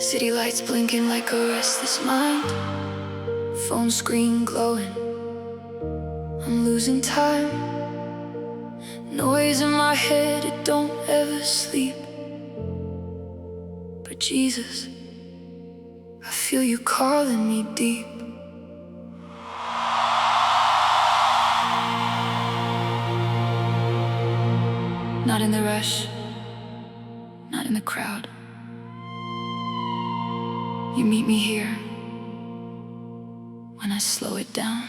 City lights blinking like a restless mind. Phone screen glowing, I'm losing time. Noise in my head, it don't ever sleep. But Jesus, I feel you calling me deep. Not in the rush, not in the crowd. You meet me here when I slow it down.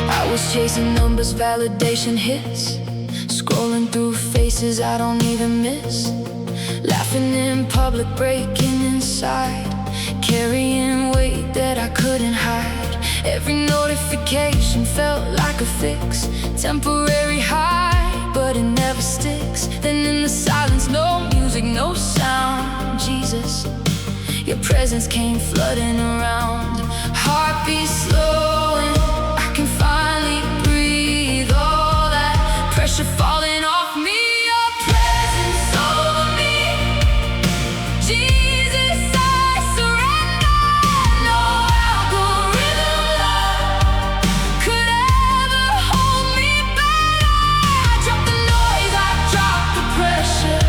I was chasing numbers, validation hits, scrolling through faces I don't even miss, laughing in public, breaking inside, carrying weight that I couldn't hide. Every notification felt like a fix, temporary high, but it never sticks. Then in the silence, no music, no sound. Jesus, your presence came flooding around. Heartbeat slowing, I can finally breathe. All that pressure falling off me, your presence over me. Jesus, I surrender. No algorithm love could ever hold me back. I dropped the noise, I dropped the pressure.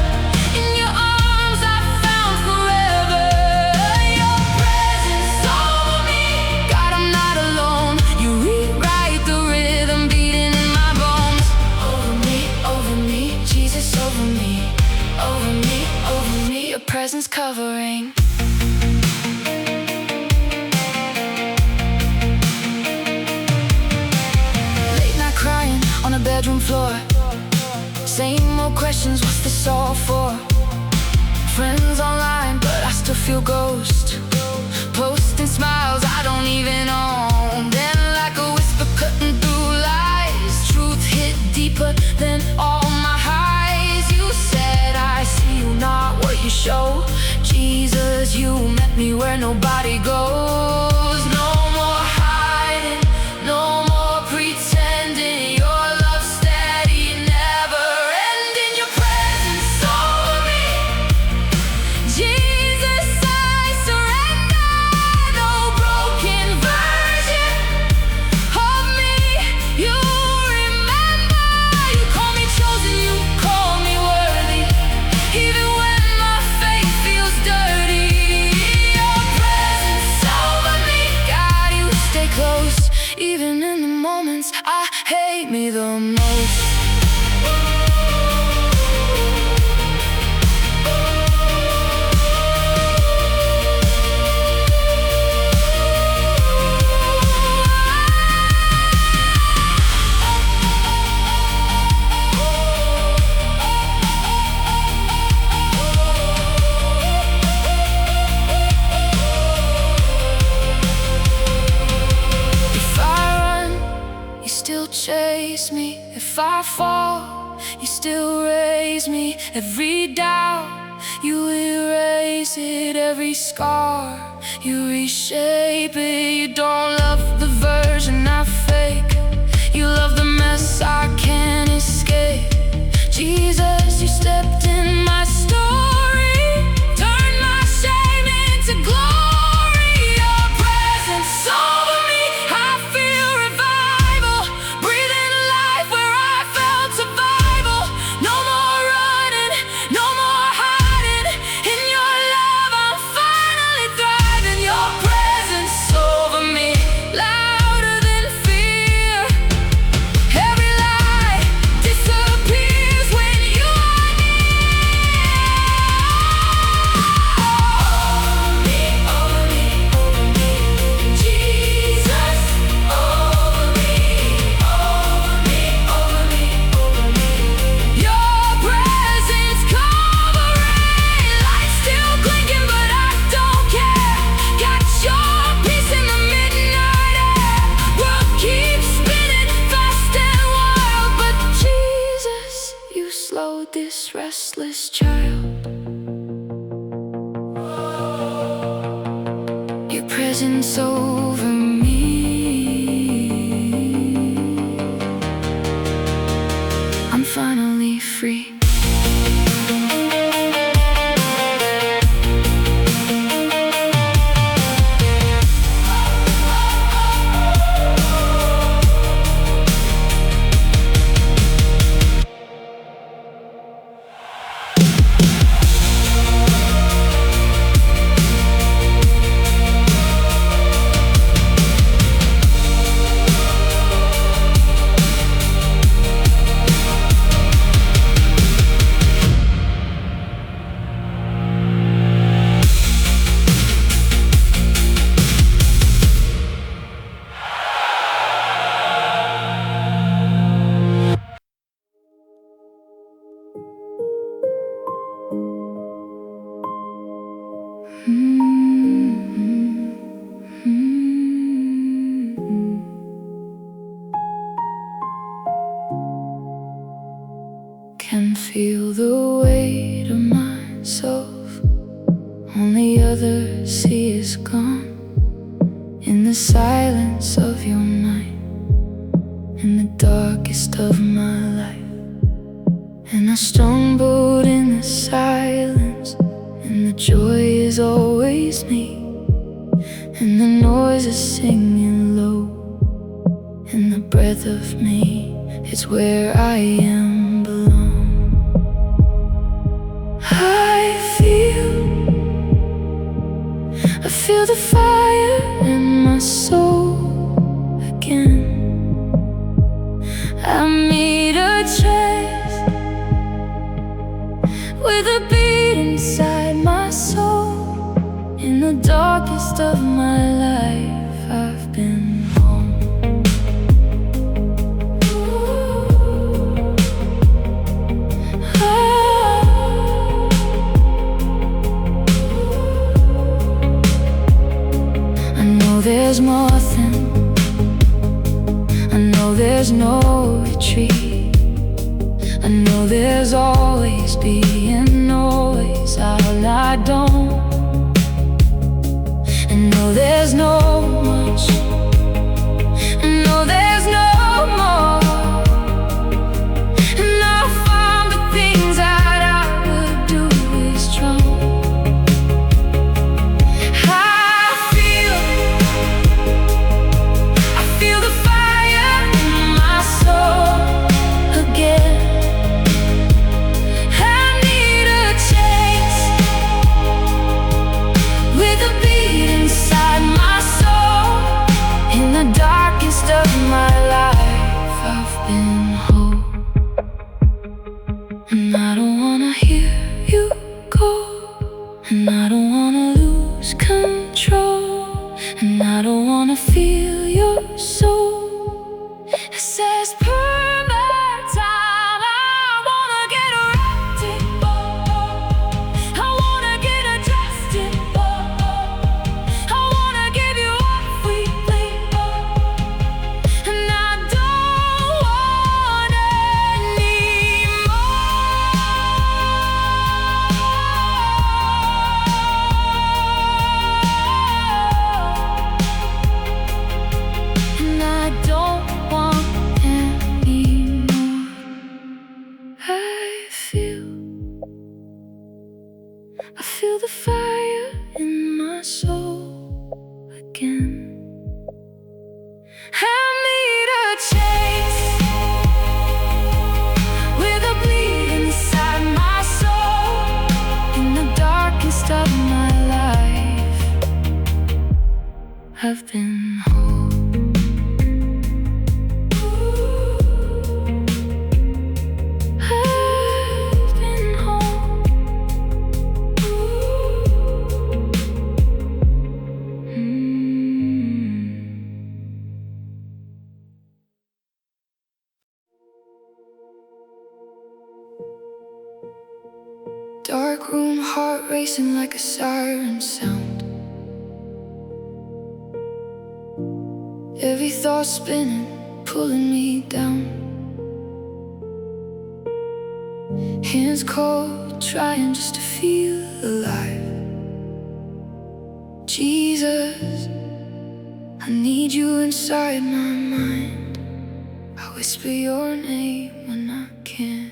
In your arms I found forever. Your presence over me. God, I'm not alone. You rewrite the rhythm beating in my bones. Over me, Jesus, over me. Over me, your presence covering. Late night crying on a bedroom floor, same old questions, what's this all for? Friends online, but I still feel ghost, posting smiles I don't even own. Then like a whisper cutting through lies, truth hit deeper than all my highs. You said I see you, not what you show. Jesus, you met me where nobody goes. No more hiding, no more pretending. Your love steady, never ending. Your presence over me. Jesus, I surrender. No broken version of me you remember. You call me chosen, you call me worthy, even when my faith feels dirty. Your presence over me. God, you stay close, even in the moments I hate me the most. If I run, you still chase me. If I fall, you still raise me. Every doubt, you erase it. Every scar, you reshape it. You don't love the version I fake, you love the mess I can't escape. Jesus, you stepped in my story, turned my shame into glory. Your presence over me, I feel revival, breathing life where I felt survival. No more running, no more hiding. In your love I'm finally thriving. Your presence over me, louder than fear. Every lie disappears when you are near. Over me, over me. Jesus, over me, over me, over me, over me. Your presence covering, lights still blinking, but I don't care. Got your peace in the midnight air. World keeps spinning fast and wild, but Jesus, you slowed this restless child. Your presence over me free. Can feel the weight of myself on the other sea is gone. In the silence of your night, in the darkest of my life. And I stumbled in the silence, and the joy is always me. And the noise is singing low, and the breath of me is where I am belong. I feel the fire in my soul again. I meet a chase with a beat inside my soul. In the darkest of my life, I've been home. There's nothing, I know there's no retreat. I know there's always being always out. I don't. I know there's no much, I know there's no more. And I found the things that I would do is strong. Of my life, I've been whole. And I don't wanna hear you go, and I don't wanna lose control, and I don't wanna feel your soul. It says perfect time. I wanna get wrapped in, I wanna get adjusted, I wanna give you everything. I feel the fire in my soul again. I need a chase with a bleed inside my soul. In the darkest of my life, I've been whole. Dark room, heart racing like a siren sound. Every thought spinning, pulling me down. Hands cold, trying just to feel alive. Jesus, I need you inside my mind. I whisper your name when I can't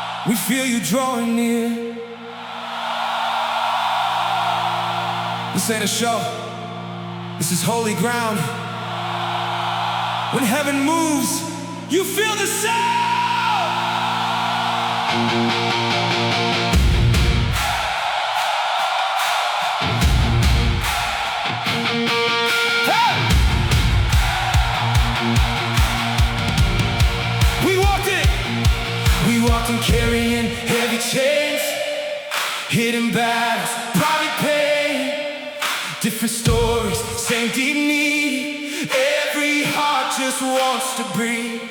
We feel you drawing near. This ain't a show. This is holy ground. When heaven moves, you feel the sound. We walked in carrying heavy chains, hidden battles, private pain, different stories, same deep need. Every heart just wants to breathe.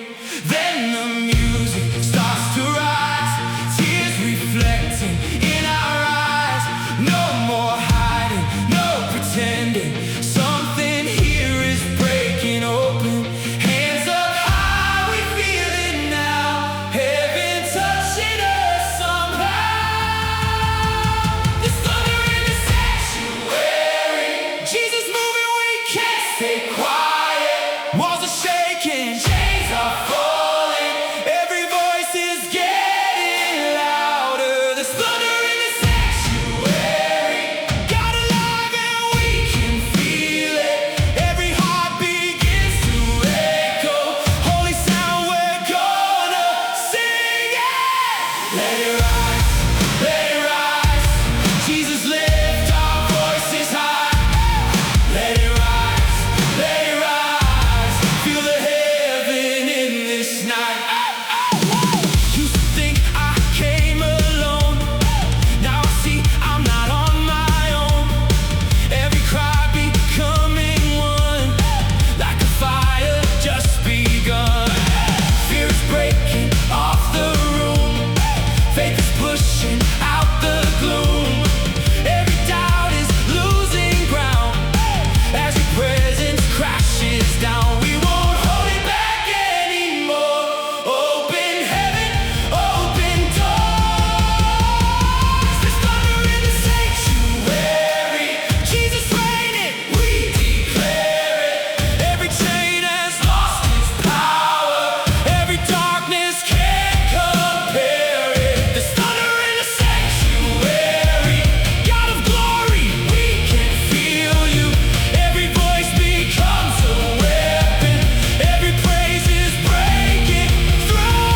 Then the music starts to rise, tears reflecting in our eyes. No more hiding, no pretending. Something here is breaking open. Hands up high, we feel it now. Heaven touching us somehow. There's thunder in the sanctuary. Jesus moving, we can't stay quiet. Walls are shaking, chains are falling. Every voice is getting louder. There's thunder in the sanctuary. God alive and we can feel it. Every heart begins to echo. Holy sound, we're gonna sing it. Let it rise, let it rise. Jesus, lift our voices high. Let it rise, let it rise. Feel the heaven in this night. Used to think I came alone. Now I see I'm not on my own. Every cry becoming one, like a fire just begun. Fear is breaking off the room. Faith is pushing out the gloom. Every doubt is losing ground as your presence crashes down. We won't hold it back anymore. Open heaven, open doors. There's thunder in the sanctuary. Jesus reigning, we declare it. Every chain has lost its power. Every darkness can't compare it. There's thunder in the sanctuary. God of glory, we can feel you. Every voice becomes a weapon. Every praise is breaking through.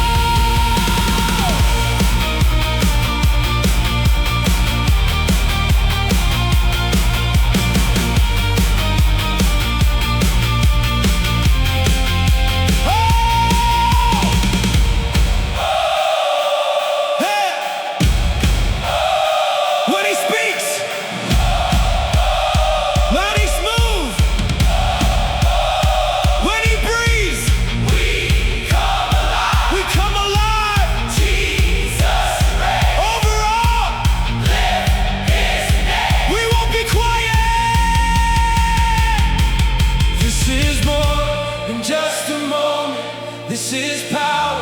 When he speaks, bodies move. When he breathes, we come alive. Jesus reigns. Overall, lift his name. We won't be quiet. This is more than just a moment. This is power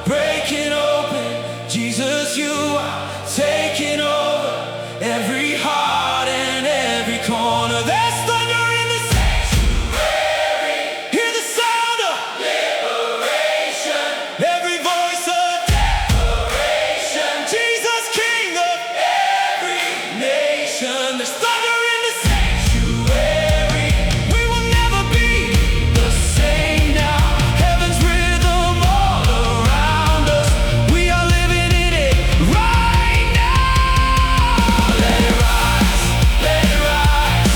breaking open. Jesus, you are taking over every heart and every corner. There's thunder in the sanctuary. Hear the sound of liberation. Every voice a declaration. Jesus, King of every nation. There's thunder in the sanctuary. We will never be the same now. Heaven's rhythm all around us. We are living in it right now. Let it rise, let it rise.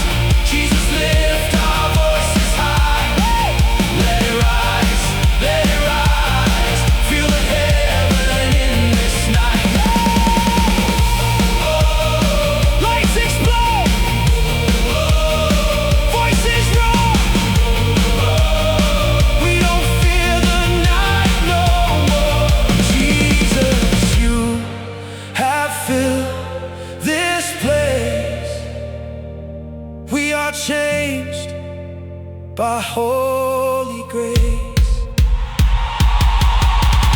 Jesus, lift our voices high. Let it rise, let it rise. Feel the heaven in this night. Lights explode, voices roar. We don't fear the night no more. Jesus, you have filled this place. We are changed by holy grace.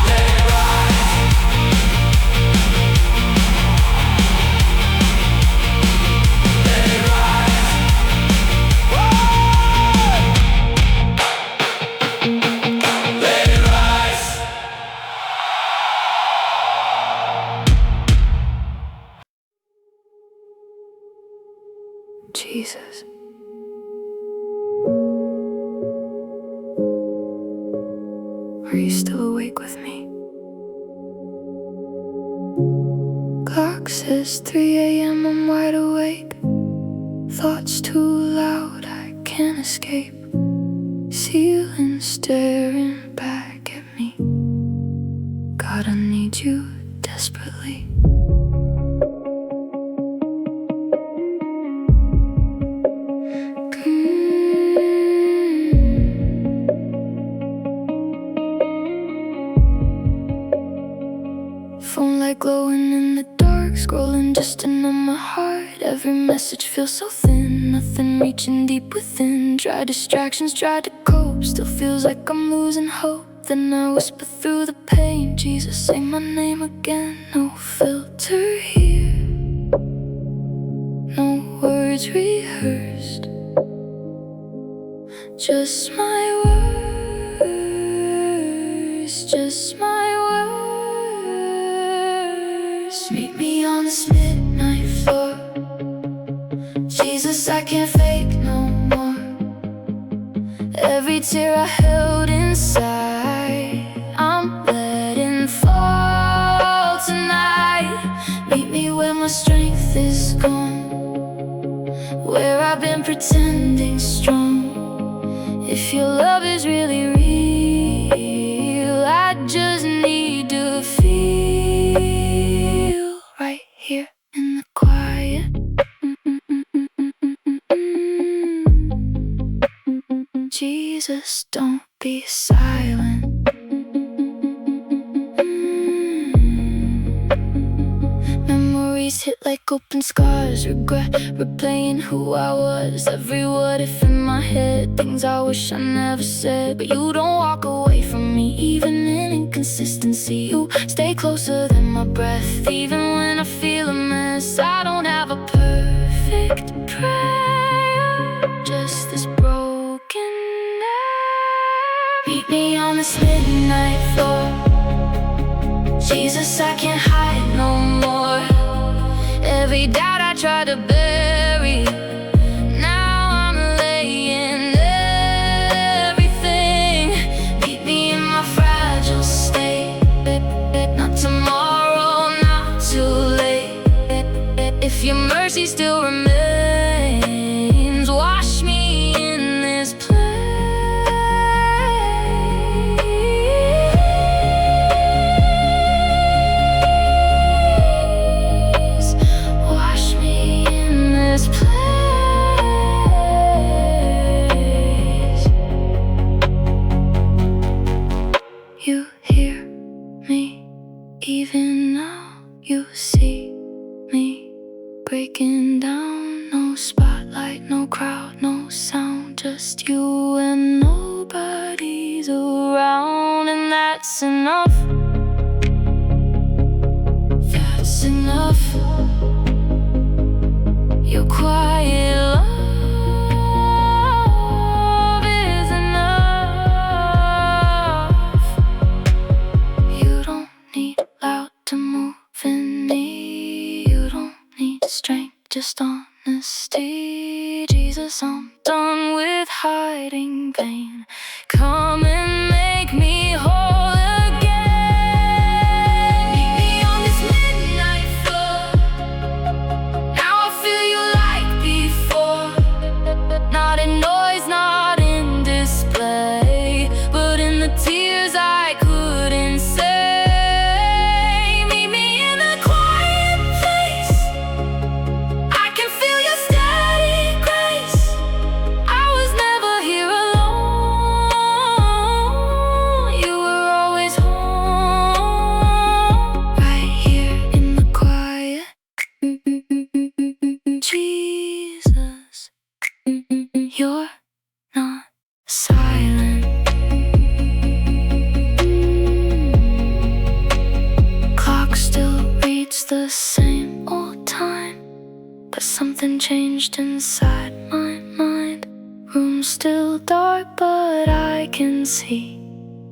Let it rise. Let it rise. Whoa! Let it rise. Jesus. Are you still awake with me? Clock says 3 a.m. I'm wide awake. Thoughts too loud, I can't escape. Ceiling staring back at me. God, I need you desperately. Phone light glowing in the dark, scrolling just to numb my heart. Every message feels so thin, nothing reaching deep within. Try distractions, try to cope, still feels like I'm losing hope. Then I whisper through the pain, Jesus, say my name again. No filter here, no words rehearsed, just my words, just my words. Meet me on this midnight floor. Jesus, I can't fake no more. Every tear I held inside, I'm letting fall tonight. Meet me where my strength is gone, where I've been pretending strong. If your love is really real, I just need to feel right here in the quiet. Jesus, don't be silent. Memories hit like open scars. Regret replaying who I was. Every what if in my head, things I wish I never said. But you don't walk away from me, even in inconsistency. You stay closer than my breath, even when I feel a mess. I don't have a perfect prayer, just this broken air. Meet me on this midnight floor. Jesus, I can't hide no more. Every doubt I tried to bury, now I'm laying everything. Meet me in my fragile state, not tomorrow, not too late. If your mercy still remains, wash me in this place. You hear me, even now you see me breaking down. No spotlight, no crowd, no sound, just you and nobody's around. And that's enough, that's enough. Your quiet love is enough. You don't need loud to move in me. You don't need strength, just honesty. Jesus, I'm done with hiding pain. Come and make me whole again. Meet me on this midnight floor. Now I feel you like before. Not in noise, not in display, but in the tears I couldn't say. Meet me in a quiet place. I can feel your steady grace. I was never here alone. You were always home, right here in the quiet. Jesus, you're not silent. Clock still reads the same old time, but something changed inside my mind. Room still dark, but I can see.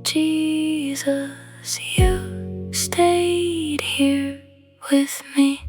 Jesus, you stayed here with me.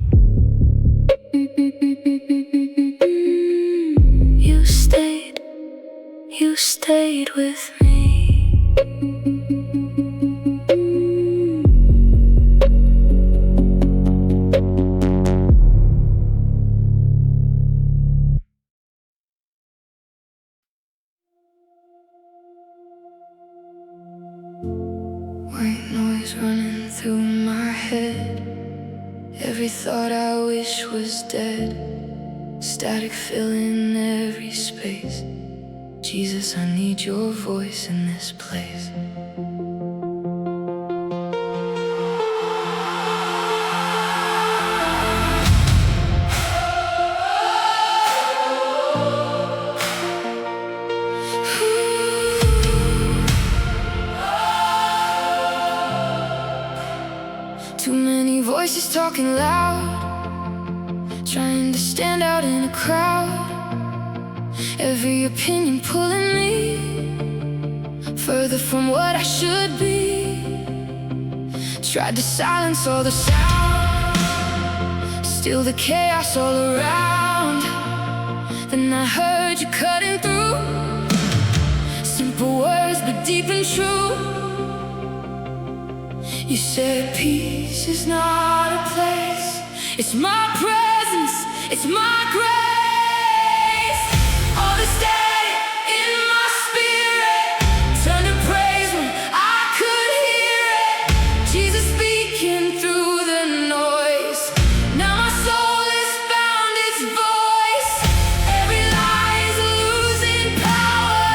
Every thought I wish was dead, static filling every space. Jesus, I need your voice in this place. Too many voices talking loud, trying to stand out in a crowd. Every opinion pulling me further from what I should be. Tried to silence all the sound, still the chaos all around. Then I heard you cutting through, simple words but deep and true. You said peace is not a place, it's my presence, it's my grace. All the static in my spirit turned to praise when I could hear it. Jesus speaking through the noise, now my soul has found its voice. Every lie is losing power,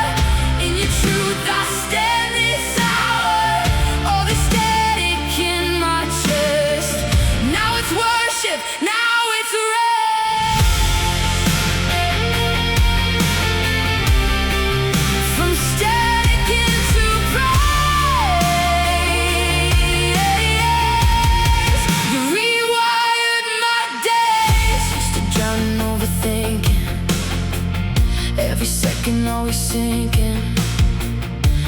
in your truth I stand this hour. All the static in my chest, now it's worship, now it's rest. From static into praise, you rewired my days. Used to drown in overthinking, every second always sinking,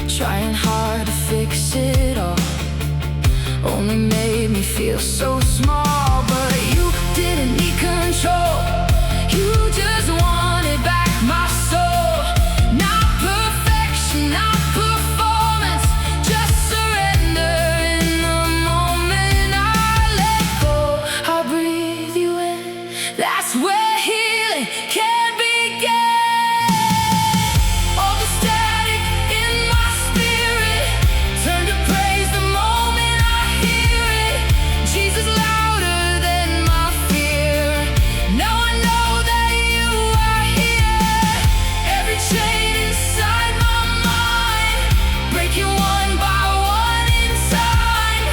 trying hard to fix it all, only made me feel so small. But you didn't need control, you just wanted back my soul. Not perfection, not performance, just surrender in the moment. I let go, I breathe you in, that's where healing can begin. All the static in my spirit turned to praise the moment I hear it. Jesus louder than my fear, now I know that you are here. Every chain inside my mind breaking one by one in time.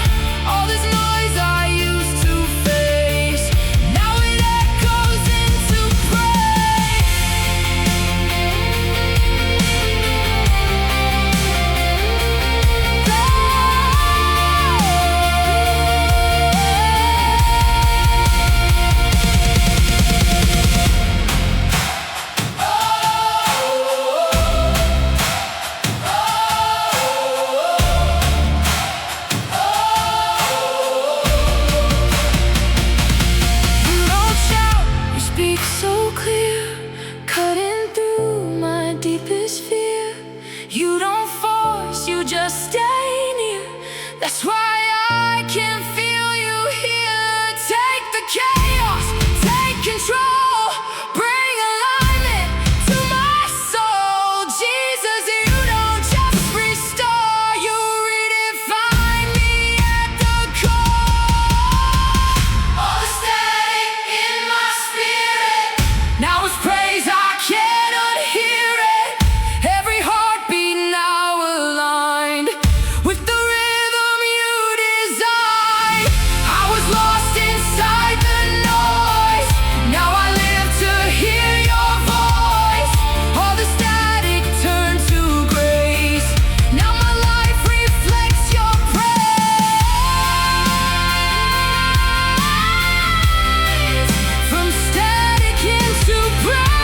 All this noise I used to face, now it echoes into praise. You don't shout, you speak so clear, cutting through my deepest fear. You don't force, you just stay near, that's why I can feel you here. Take the chaos, take control, bring alignment to my soul. Jesus, you don't just restore, you redefine me at the core. All the static in my spirit, now it's praise, I can't unhear it. Every heartbeat now aligned with the rhythm you designed. I was lost inside the noise, now I live to hear your voice. All the static turned to grace, now my life reflects your praise. From static into praise,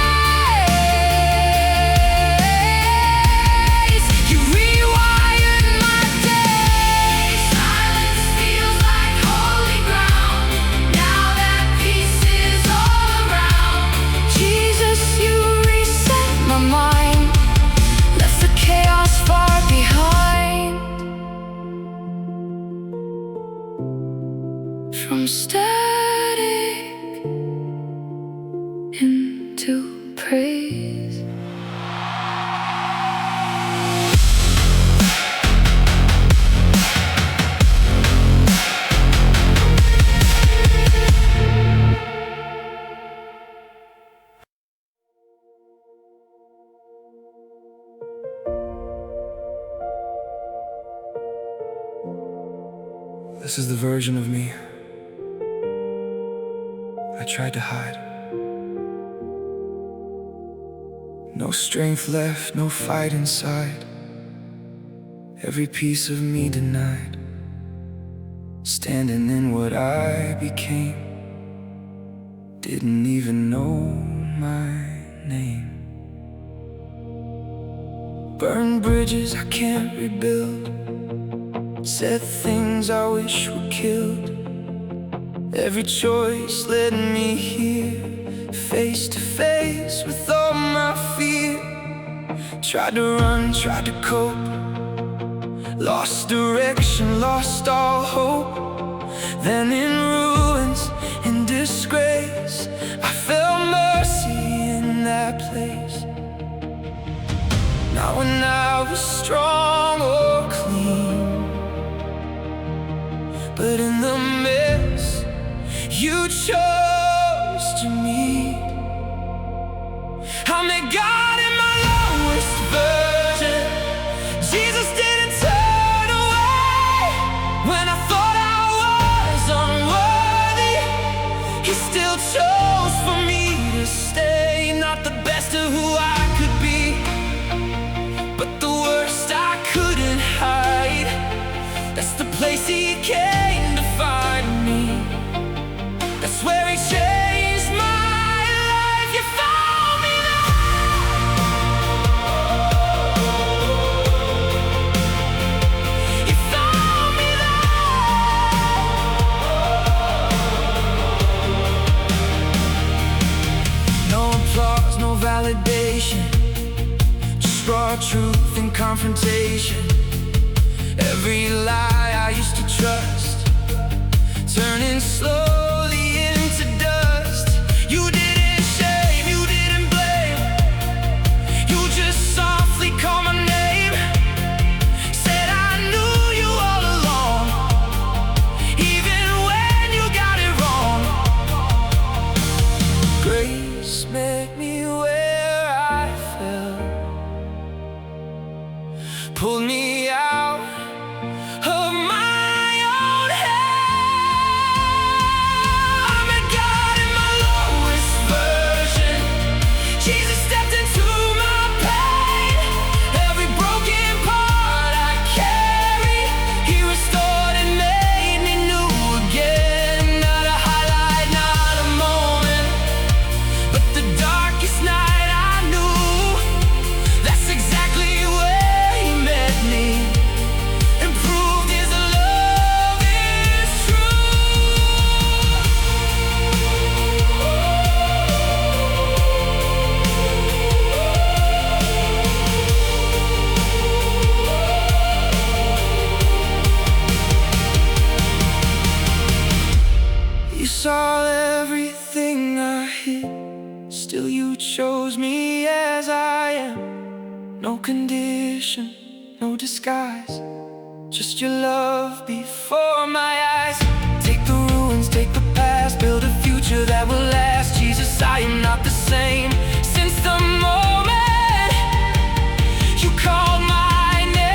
you rewired my days. Silence feels like holy ground, now that peace is all around. Jesus, you reset my mind, left the chaos far behind. From static into praise. This is the version of me I tried to hide. No strength left, no fight inside. Every piece of me denied. Standing in what I became. Didn't even know my name. Burned bridges I can't rebuild. Said things I wish were killed. Every choice led me here, face to face with all my fear. Tried to run, tried to cope. Lost direction, lost all hope. Then in ruins, in disgrace, I felt mercy in that place. Not when I was strong or clean, but in the mess you chose to meet. I met God in my lowest version. Jesus didn't turn away when I thought I was unworthy. He still chose for me to stay. Not the best of who I could be, but the worst I couldn't hide. That's the place He came to find me. That's where He changed my life. You found me there. You found me there. No applause, no validation, just raw truth and confrontation. Every lie I used to trust, turning slowly into dust. You didn't shame, you didn't blame. You just softly called my name. Said I knew you all along, even when you got it wrong. Grace met me where I fell, pulled me out of my own hell. I met God in my lowest version. Jesus stepped into my pain. Every broken part I carry, He restored and made me new again. Not a highlight, not a moment, but the darkest night I knew. That's exactly where He met me. You saw everything I hid, still you chose me as I am. No condition, no disguise, just your love before my eyes. Take the ruins, take the past, build a future that will last. Jesus, I am not the same since the moment you called my name.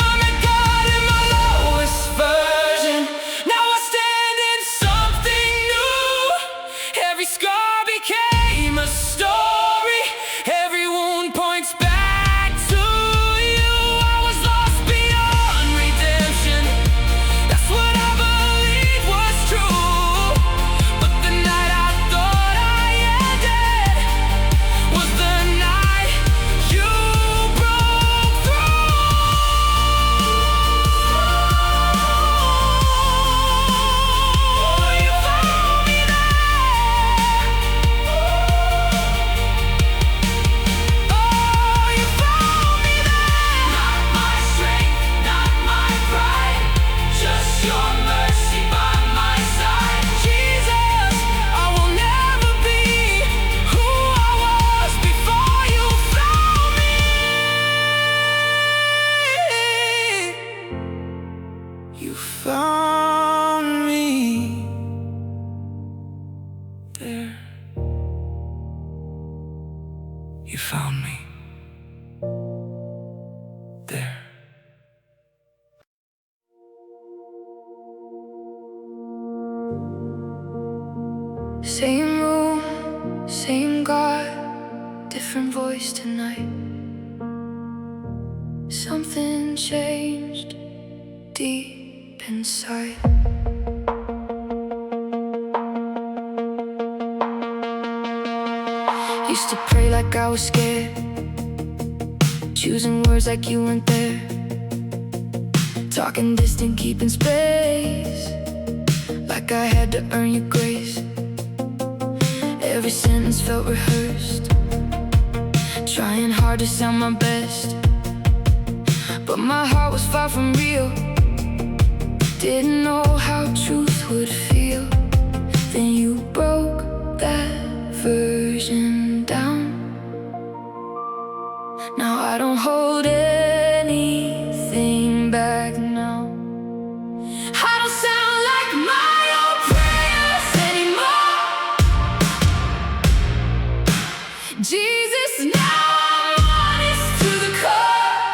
I met God in my lowest version. Now I stand in something new. Every scar became a story. Every wound points back to you. I was lost beyond redemption. Same room, same God, different voice tonight. Something changed deep inside. Used to pray like I was scared, choosing words like you weren't there, talking distant, keeping space, like I had to earn your grace. Every sentence felt rehearsed, trying hard to sound my best, but my heart was far from real. Didn't know how truth would feel. Then you broke that version down. Now I don't hold anything back now. I don't sound like my own prayers anymore. Jesus, now I'm honest to the core.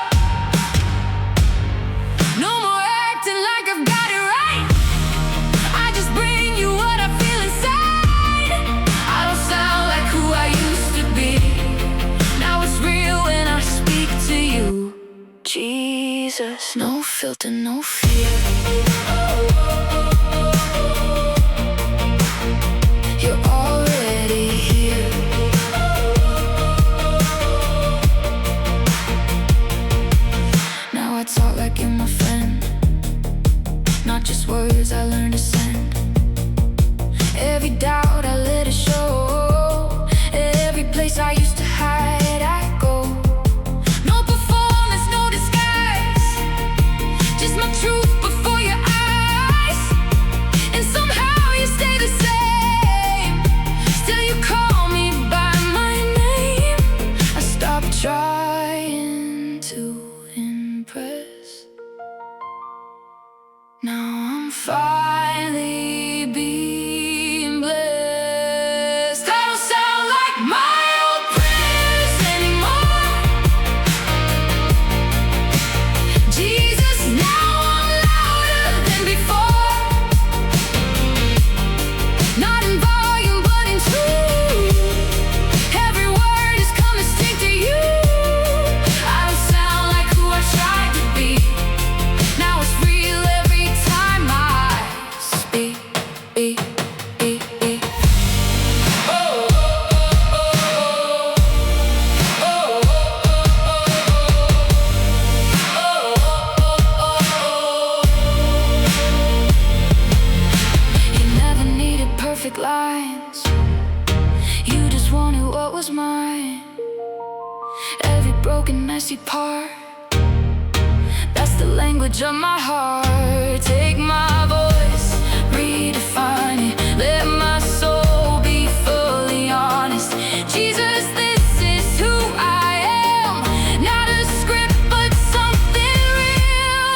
No more acting like I've got it right. I just bring you what I feel inside. I don't sound like who I used to be. Now it's real when I speak to you, Jesus. No filter, no fear. You're already here. Now I talk like you're my friend, not just words I learned to send. Every doubt I let it show. Every place I used to hide, I go. No performance, no disguise, just my truth before your eyes. And somehow you stay the same. Still you call me by my name. I stopped trying to impress. Now I'm finally being blessed. I don't sound like my old prayers anymore. Jesus, now I'm louder than before. Not in volume, but in truth. Every word is coming straight to you. I don't sound like who I tried to be. Now it's real every time I speak. You never needed perfect lines, you just wanted what was mine. Every broken, messy part, that's the language of my heart. Take my voice, redefine it. Let my soul be fully honest. Jesus, this is who I am. Not a script, but something real.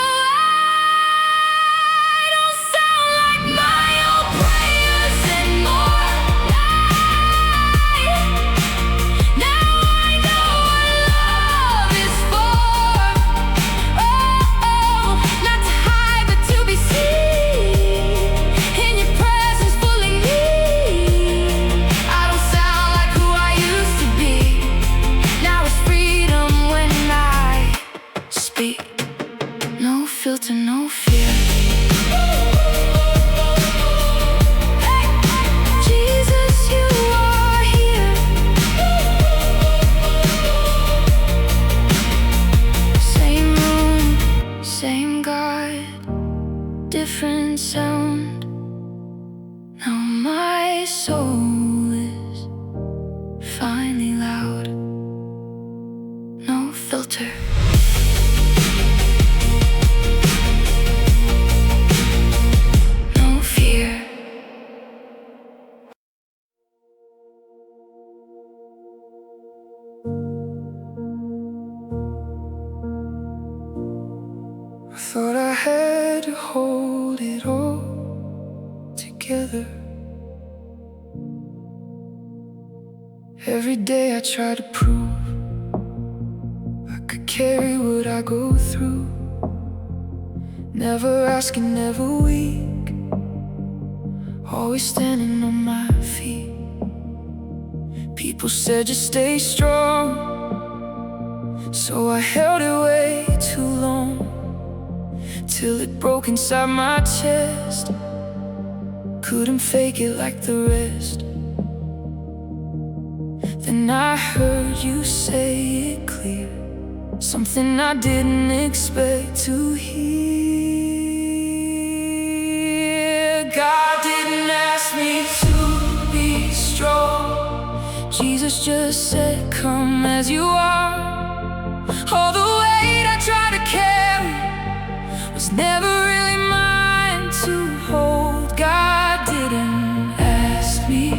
I don't sound like my old prayers anymore. Now I know what love is for. Oh, not to hide, but to be seen. In your presence, fully me. I don't sound like who I used to be. Now it's freedom when I speak. No filter, no fear. Hey, Jesus, you are here. Same room, same God, different sound. Now my soul is finally loud. No filter. No fear. I thought I had to hold it all together. Every day I try to prove I could carry what I go through. Never asking, never weak, always standing on my feet. People said just stay strong, so I held it way too long, till it broke inside my chest. Couldn't fake it like the rest. Then I heard you say it clear, something I didn't expect to hear. God didn't ask me to be strong. Jesus just said, come as you are. All the weight I tried to carry was never really mine to hold. God didn't ask me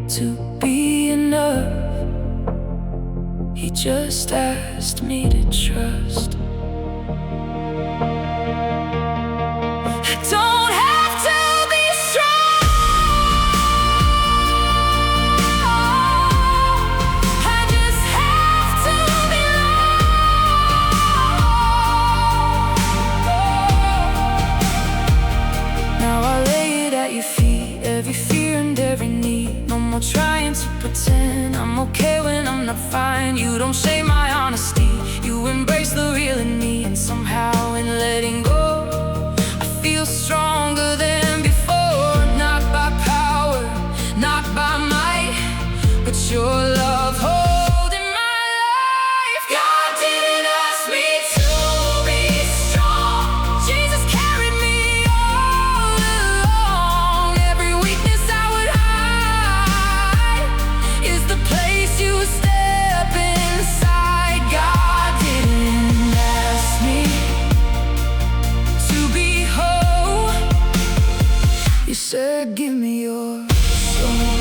to be enough. He just asked me to trust. I don't have to be strong, I just have to belong. Now I lay it at your feet, every fear and every need. No more trying to pretend I'm okay when I'm not fine. You don't shame my honesty, you embrace the real in me. And somehow in letting go, I feel stronger than before. Not by power, not by might, but your love holding my life. God didn't ask me to be strong. Jesus carried me all along. Every weakness I would hide is the place you step inside. God didn't ask me to be whole. You said, give me your soul.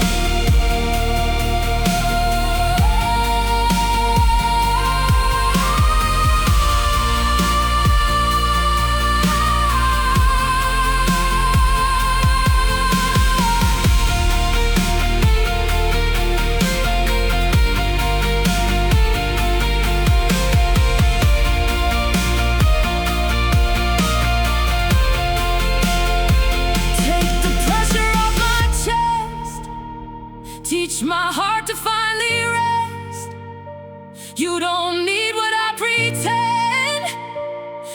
Teach my heart to finally rest. You don't need what I pretend.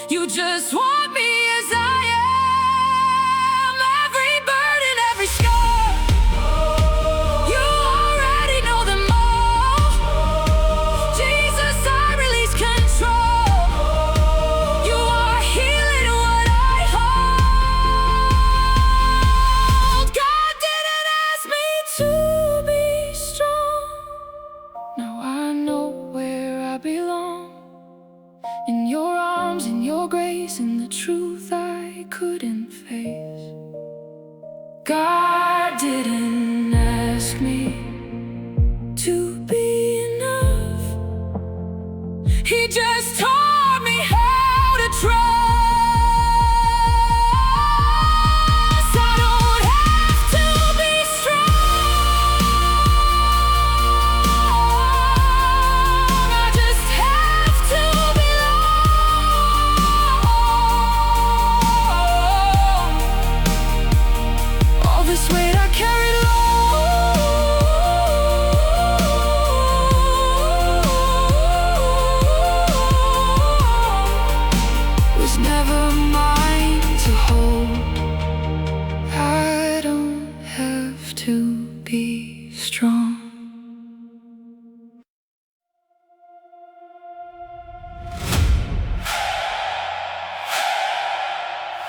You just want me as I am. Every burden, every scar, you already know them all. Jesus, I release control. You are healing what I hold. God didn't ask me to be strong. Now I know where I belong, in your arms, in your grace, in the truth I couldn't face. God didn't ask me to be enough. He just taught me how to trust. I don't have to be strong, I just have to belong. All this weight I carried was never mine to hold. I don't have to be strong.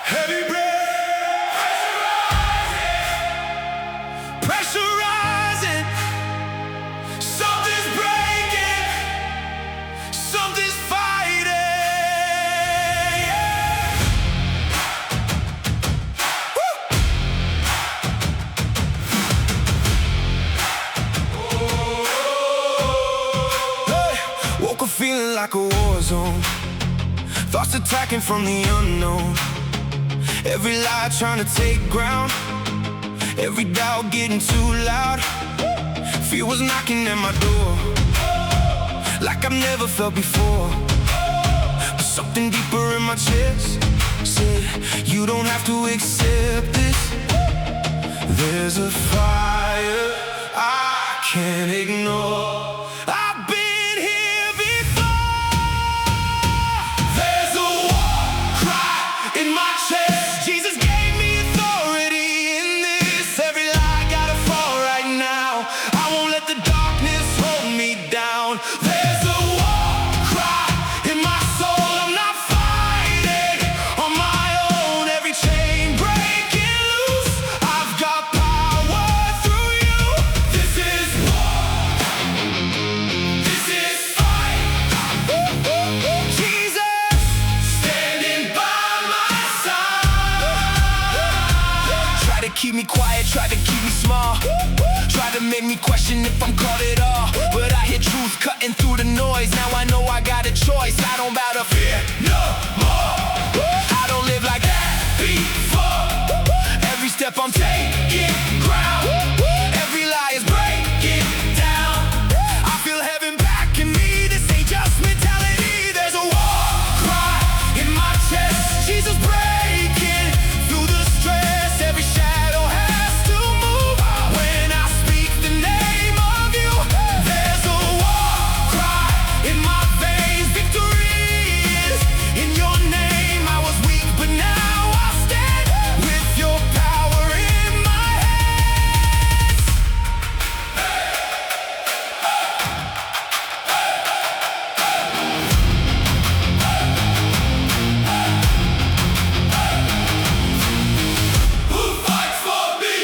Heavy breath, pressure rising. Something's breaking, something's fighting. Yeah. Woo. Hey. Woke up feeling like a war zone. Thoughts attacking from the unknown. Every lie trying to take ground. Every doubt getting too loud. Fear was knocking at my door, like I've never felt before. But something deeper in my chest said, you don't have to accept this. There's a fire I can't ignore. I've been here before. There's a war cry in my chest. Jesus gave me authority in this. Every lie gotta fall right now. I won't let the darkness hold me down. There's a war cry in my soul. I'm not fighting on my own. Every chain breaking loose. I've got power through you. This is war. This is fight. Jesus standing by my side. Try to keep me quiet, try to keep me small. Try to make me question if I'm caught at all. But I hear truth cutting through the noise. Now I know I got a choice. I don't bow to fear no more. I don't live like that before. Every step I'm taking ground. Every lie is breaking down. I feel heaven backing me. This ain't just mentality. There's a war cry in my chest. Jesus breaking through the stress. Every shadow has to move when I speak the name of you. There's a war cry in my veins. Victory is in your name. I was weak, but now I stand with your power in my hands. Who fights for me?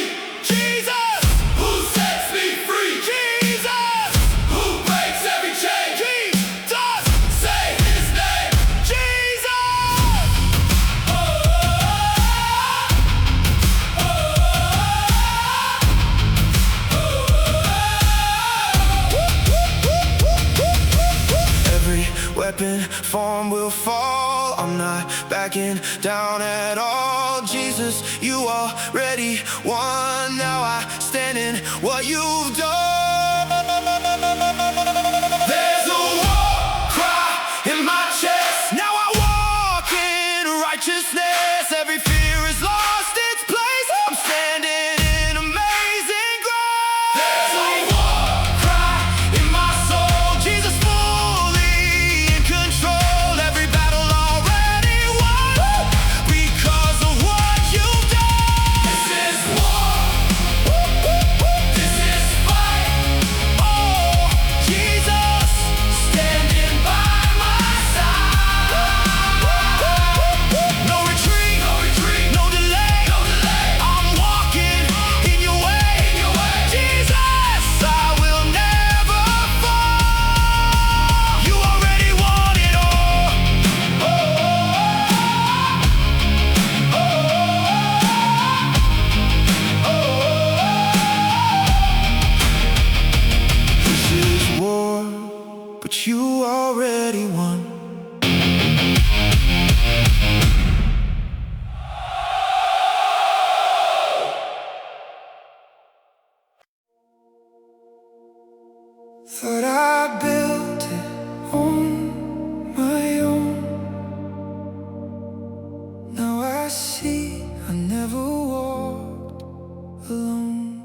Jesus. Who sets me free? Jesus. Who breaks every chain? Jesus. Say his name. Jesus. Every weapon formed will fall. I'm not backing down at all. Jesus, you already won. Now I stand in what you've done. There's a war cry in my chest. Now I walk in righteousness. Every fear is lost its place. I'm standing in amazing grace. There's a war cry in my soul. Jesus fully in control. Every battle already won because of what you've done. This is war. This is fight. Oh, Jesus standing by my side. No retreat, no delay, I'm walking in your way. Jesus, I will never fall. You already won it all. This is war, but you already won. Thought I built it on my own. Now I see I never walked alone.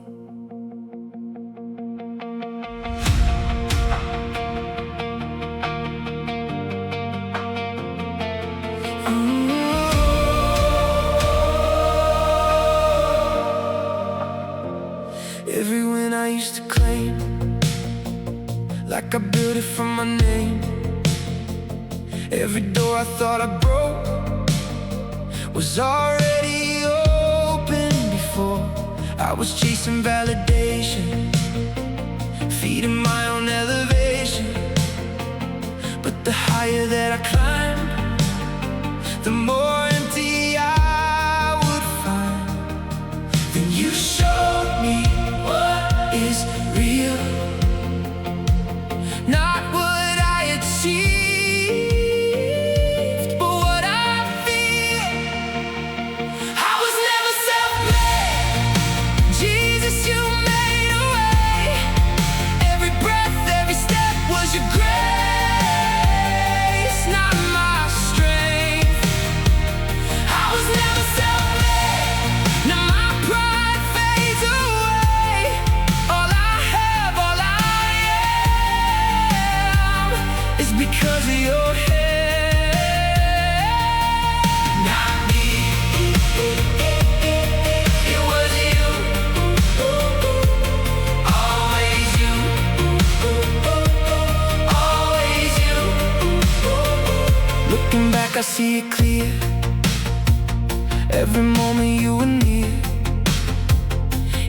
Every win I used to claim, like I built it from my name. Every door I thought I broke was already open before I was chasing validation, feeding my own elevation. But the higher that I climbed, the more empty I would find. Then you showed me what is real, not what I achieved, but what I feel. I was never self-made. Jesus, you made a way. Every breath, every step was your grace, not my strength. see it clear. Every moment you were near,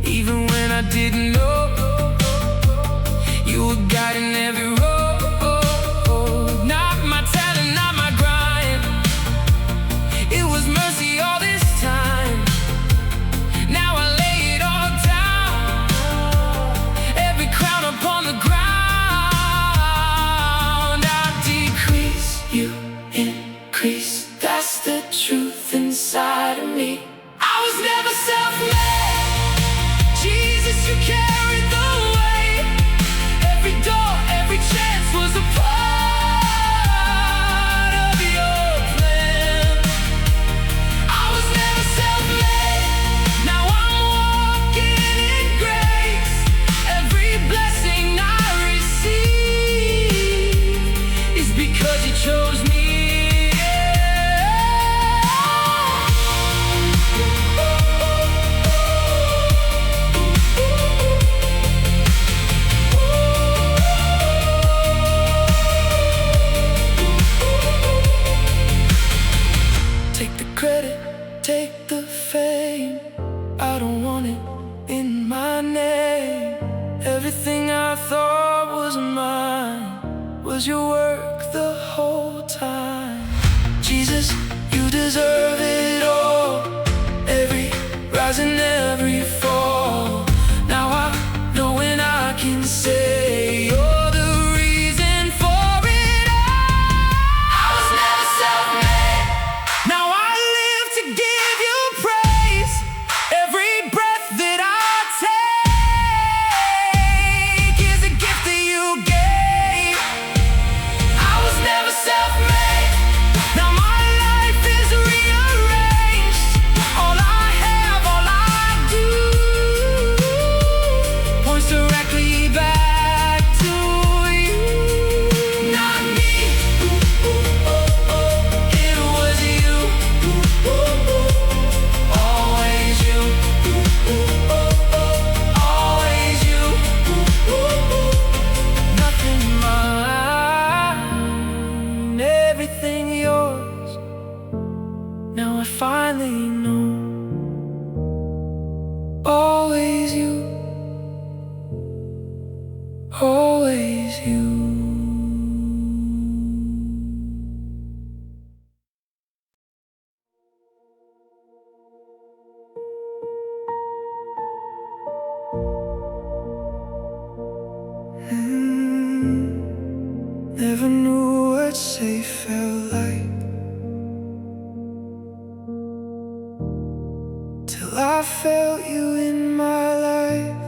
even when I didn't know, you were guiding every road. Not my talent, not my grind, it was mercy all this time. Now I lay it all down, every crown upon the ground. I decrease, you increase, that's the truth inside of me. I was never self-made, Jesus, you carried the weight. Every door, every chance was a part of your plan. I was never self-made, now I'm walking in grace. Every blessing I receive is because you chose me. Take the credit, take the fame, I don't want it in my name. Everything I thought was mine was your work the whole time. Jesus, you deserve it all, every rise and every fall. Now I know when I can say you're the reason for it all. I was never self-made, now I live to give you praise. Every breath that I take is a gift that you gave. I was never self-made, now my life is rearranged. All I have, all I do points directly back to you. Not me, it was you. Always you, always you. Nothing mine, everything yours. Now I finally know. Always you, always you. Never knew what safe felt like till I felt you in my life.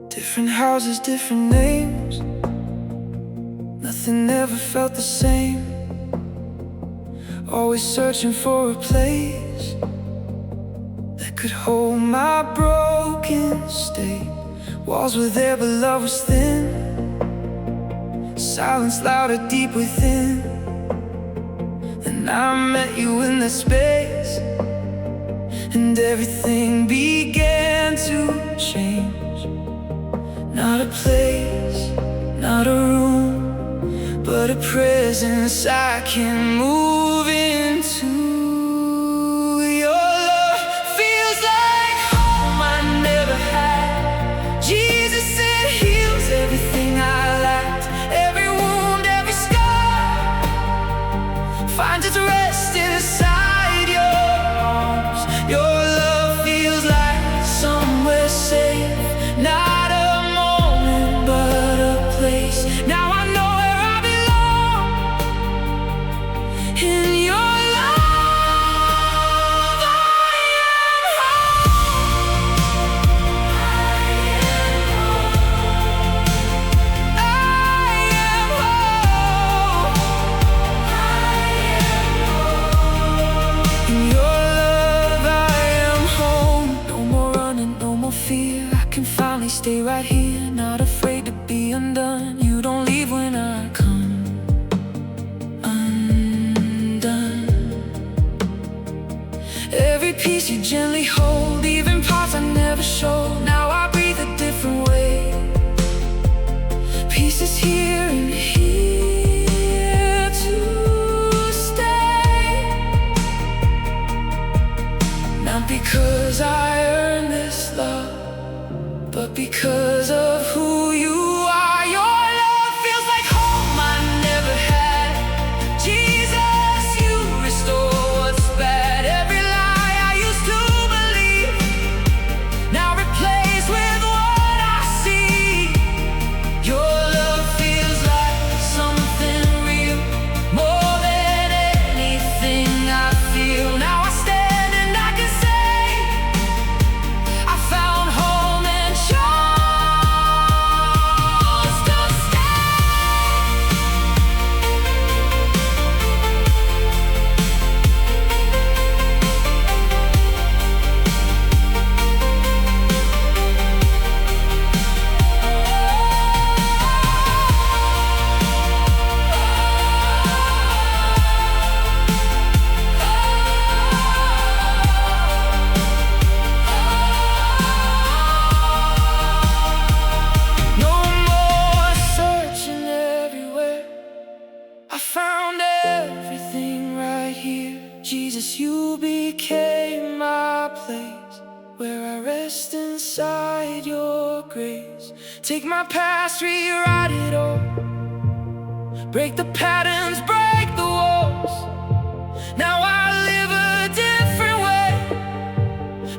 Different houses, different names, nothing ever felt the same. Always searching for a place that could hold my broken state. Walls were there but love was thin, silence louder deep within. And I met you in that space, and everything began to change. Not a place, not a room, but a presence I can move into. Your love feels like home I never had. Jesus, it heals everything I lacked. Every wound, every scar finds its rest inside your arms. Your love feels like somewhere safe, not a moment but a place. Now I know where I belong, in your love I am home. I am home. In your love I am home. No more running, no more fear, I can finally stay right here, not afraid to be undone. You don't leave when I come undone. Every piece you gently hold, even parts I never showed. Now I breathe a different way. Peace is here because of who you are. Your love feels like home I never had. Jesus, you restore what's bad. Every lie I used to believe, now replaced with what I see. Your love feels like something real, more than anything I feel. Now I stand and I can say I found home and chose to stay. No more searching everywhere, I found everything right here. Jesus, you became my place, where I rest inside your grace. Take my past, rewrite it all, break the patterns, break the walls. Now I live a different way,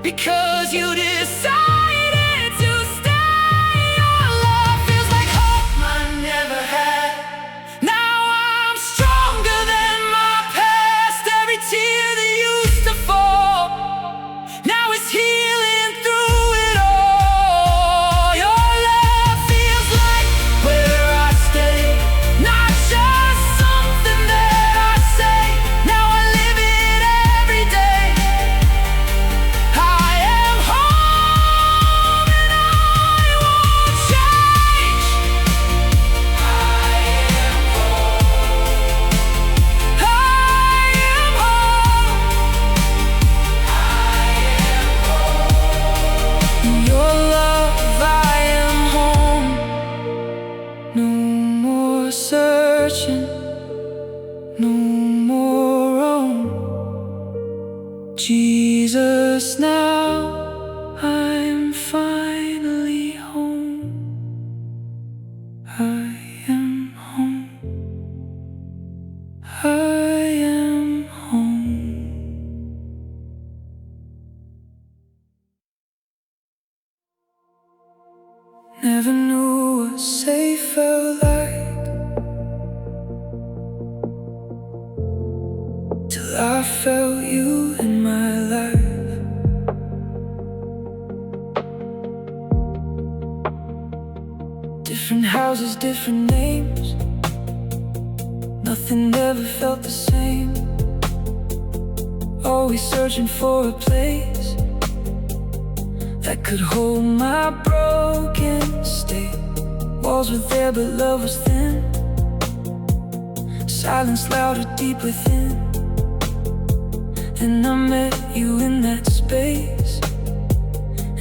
because you decided to stay. Your love feels like hope I never had. Now I'm stronger than my past. Every tear that used to fall, now it's healing through it all. Your love feels like where I stay, not just something that I say. Now I live it every day. I am home and I won't change. I am home. I am home. In your love I am home. No more searching, no more roam. Jesus, now I'm finally home. I am home. I am home. Never knew what safe felt like, till I felt you in my life. Different houses, different names, nothing ever felt the same. Always searching for a place that could hold my broken state. Walls were there but love was thin, silence louder deep within. And I met you in that space,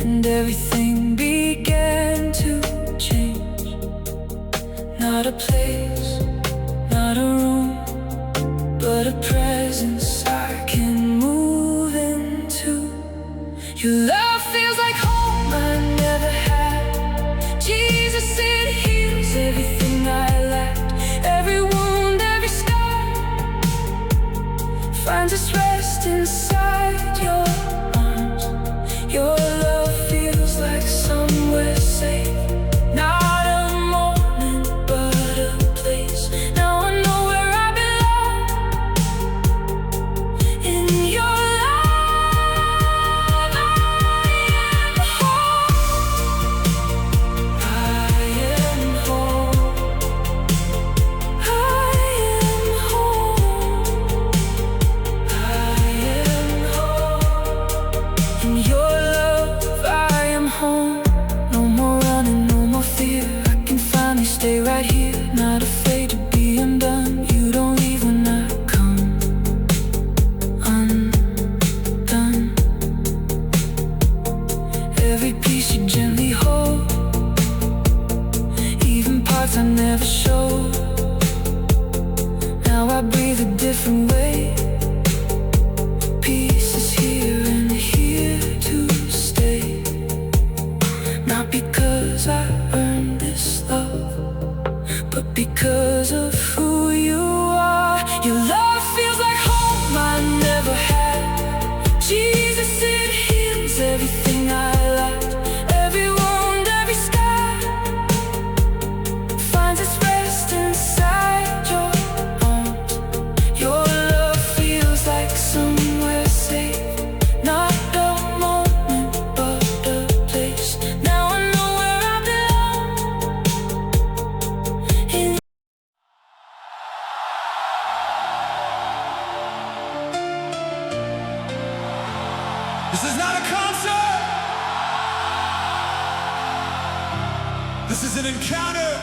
and everything began to change. Not a place, not a room, but a presence I can move into. Your love feels like home I never had. Jesus, it heals everything I lacked. Every wound, every scar finds its rest inside your arms. Your love feels like somewhere safe, not a moment but a place. Now I know where I belong. In your love I am home. I am home. I am home. I am home. In your love This is not a concert. This is an encounter.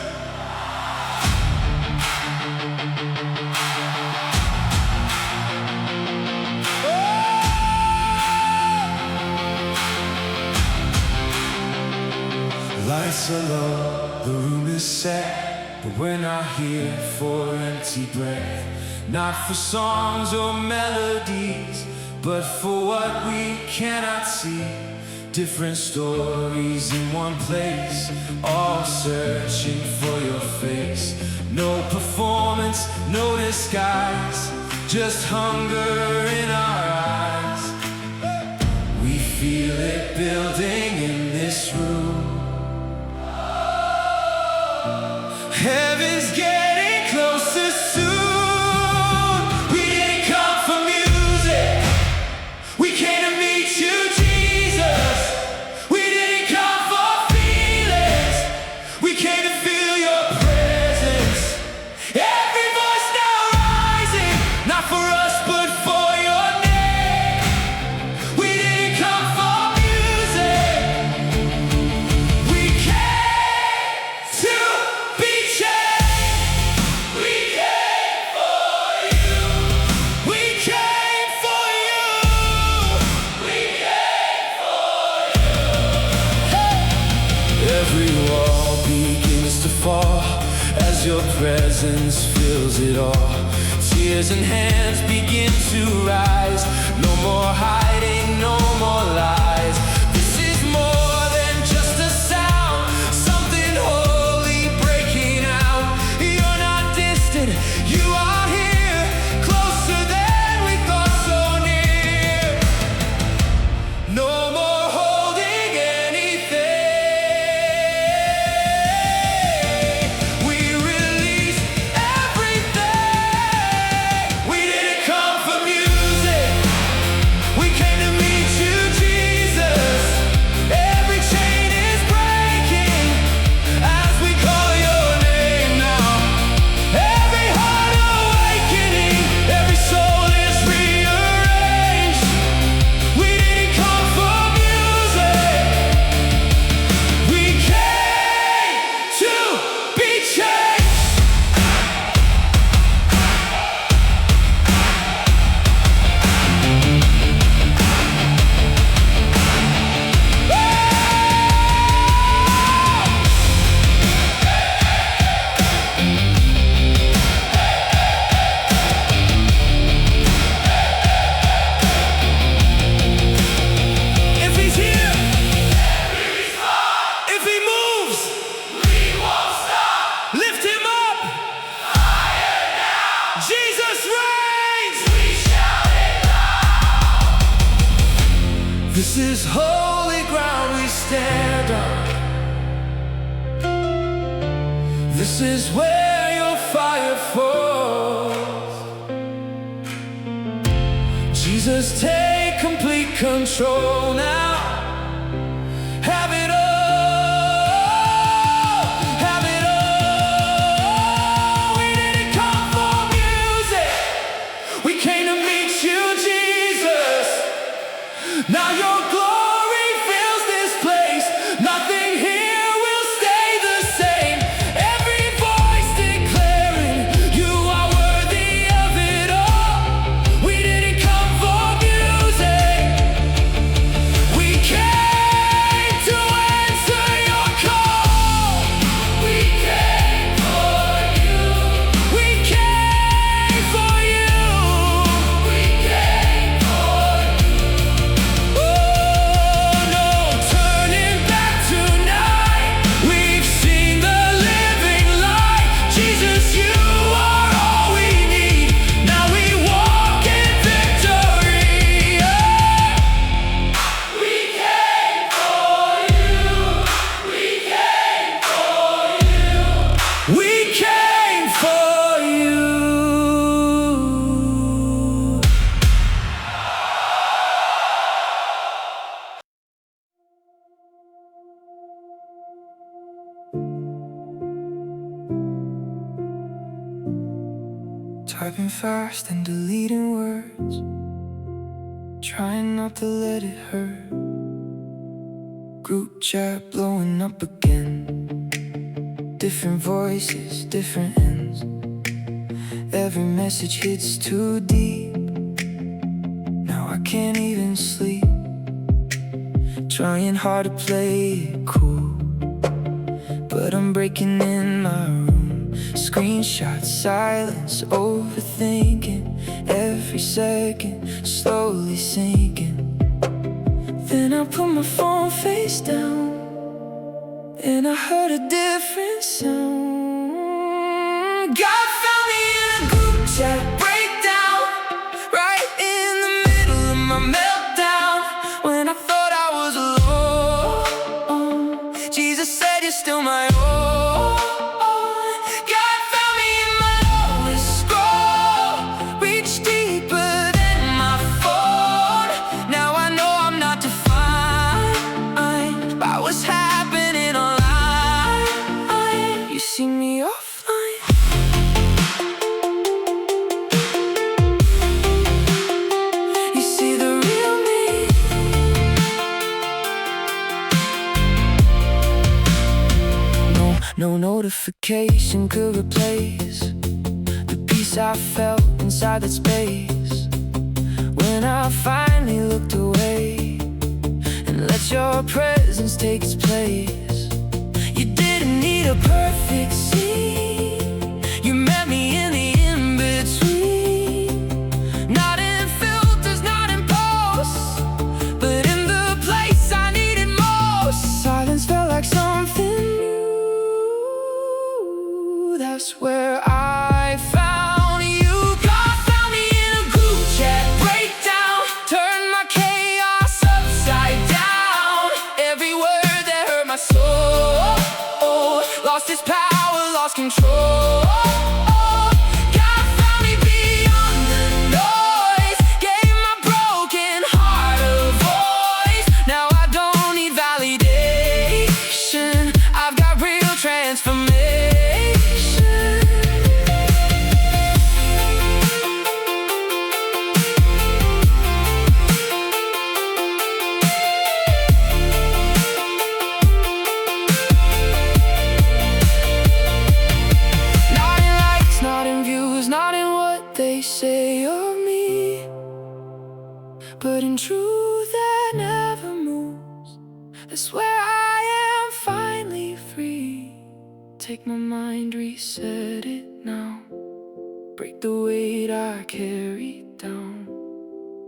Lights are low, the room is set, but we're not here for empty breath. Not for songs or melodies, but for what we cannot see. Different stories in one place, all searching for your face. No performance, no disguise, just hunger in our eyes. We feel it building in this room. Heaven's getting closer soon. We didn't come for music, we came to meet you, Jesus. We didn't come for feelings, we came to feel your presence. Every voice now rising, not for us but for your name. We didn't come for music, we came to be changed. We came for you, we came for you, we came for you. Every wall begins to fall as your presence fills it all. Tears and hands begin to rise. No more hiding, no more lies. This is more than just a sound, something holy breaking out. You're not distant, you are here, closer than we thought, so near. No more holding anything. We release everything. We didn't come for music, we came to meet you, Jesus. Every chain is breaking as we call your name now. Every heart awakening, every soul is rearranged. We didn't come for music, we came to be changed. If he's here, if he moves, we won't stop. Lift him up. Higher now. Jesus reigns. We shout it loud. This is holy ground we stand on. This is where your fire falls. Jesus, take complete control now. Have it all, have it all. We didn't come for music, we came to meet you, Jesus. Now your glory fills this place, nothing here will stay the same. Every voice declaring you are worthy of it all. We didn't come for music, we came to answer your call. We came for you, we came for you, we came for you. Oh no turning back tonight, we've seen the living light. Jesus, you are all we need, now we walk in victory. We came for you, we came for you, we came for you. Typing fast and deleting words, trying not not to let it hurt. Group chat blowing up again. Different voices, different ends. Every message hits too deep. Now I can't even sleep. Trying hard to play it cool, but I'm breaking in my room. Screenshots, silence, overthinking. Every second, slowly sinking. Then I put my phone face down, and I heard a different sound. God found me in a group chat breakdown, right in the middle of my meltdown. When I thought I was alone, Jesus said you're still my own. God found me in my lowest scroll, reached deeper than my phone. Now I know I'm not defined by what's happening online. You see me offline. You see the real me. No notification could replace the peace I felt inside that space. When I finally looked away and let your presence take its place. You didn't need a perfect scene. You met me in the in-between. Not in filters, not in posts, but in the place I needed most. Silence felt like something new. That's where I found you. God found me in a group chat breakdown, turned my chaos upside down. Every word that hurt my soul, lost its power, lost control. God found me beyond the noise, gave my broken heart a voice. Now I don't need validation, I've got real transformation. Not in likes, not in views, not in what they say of me, but in truth that never moves. That's where I am finally free. Take my mind, reset it now. Break the weight I carried down.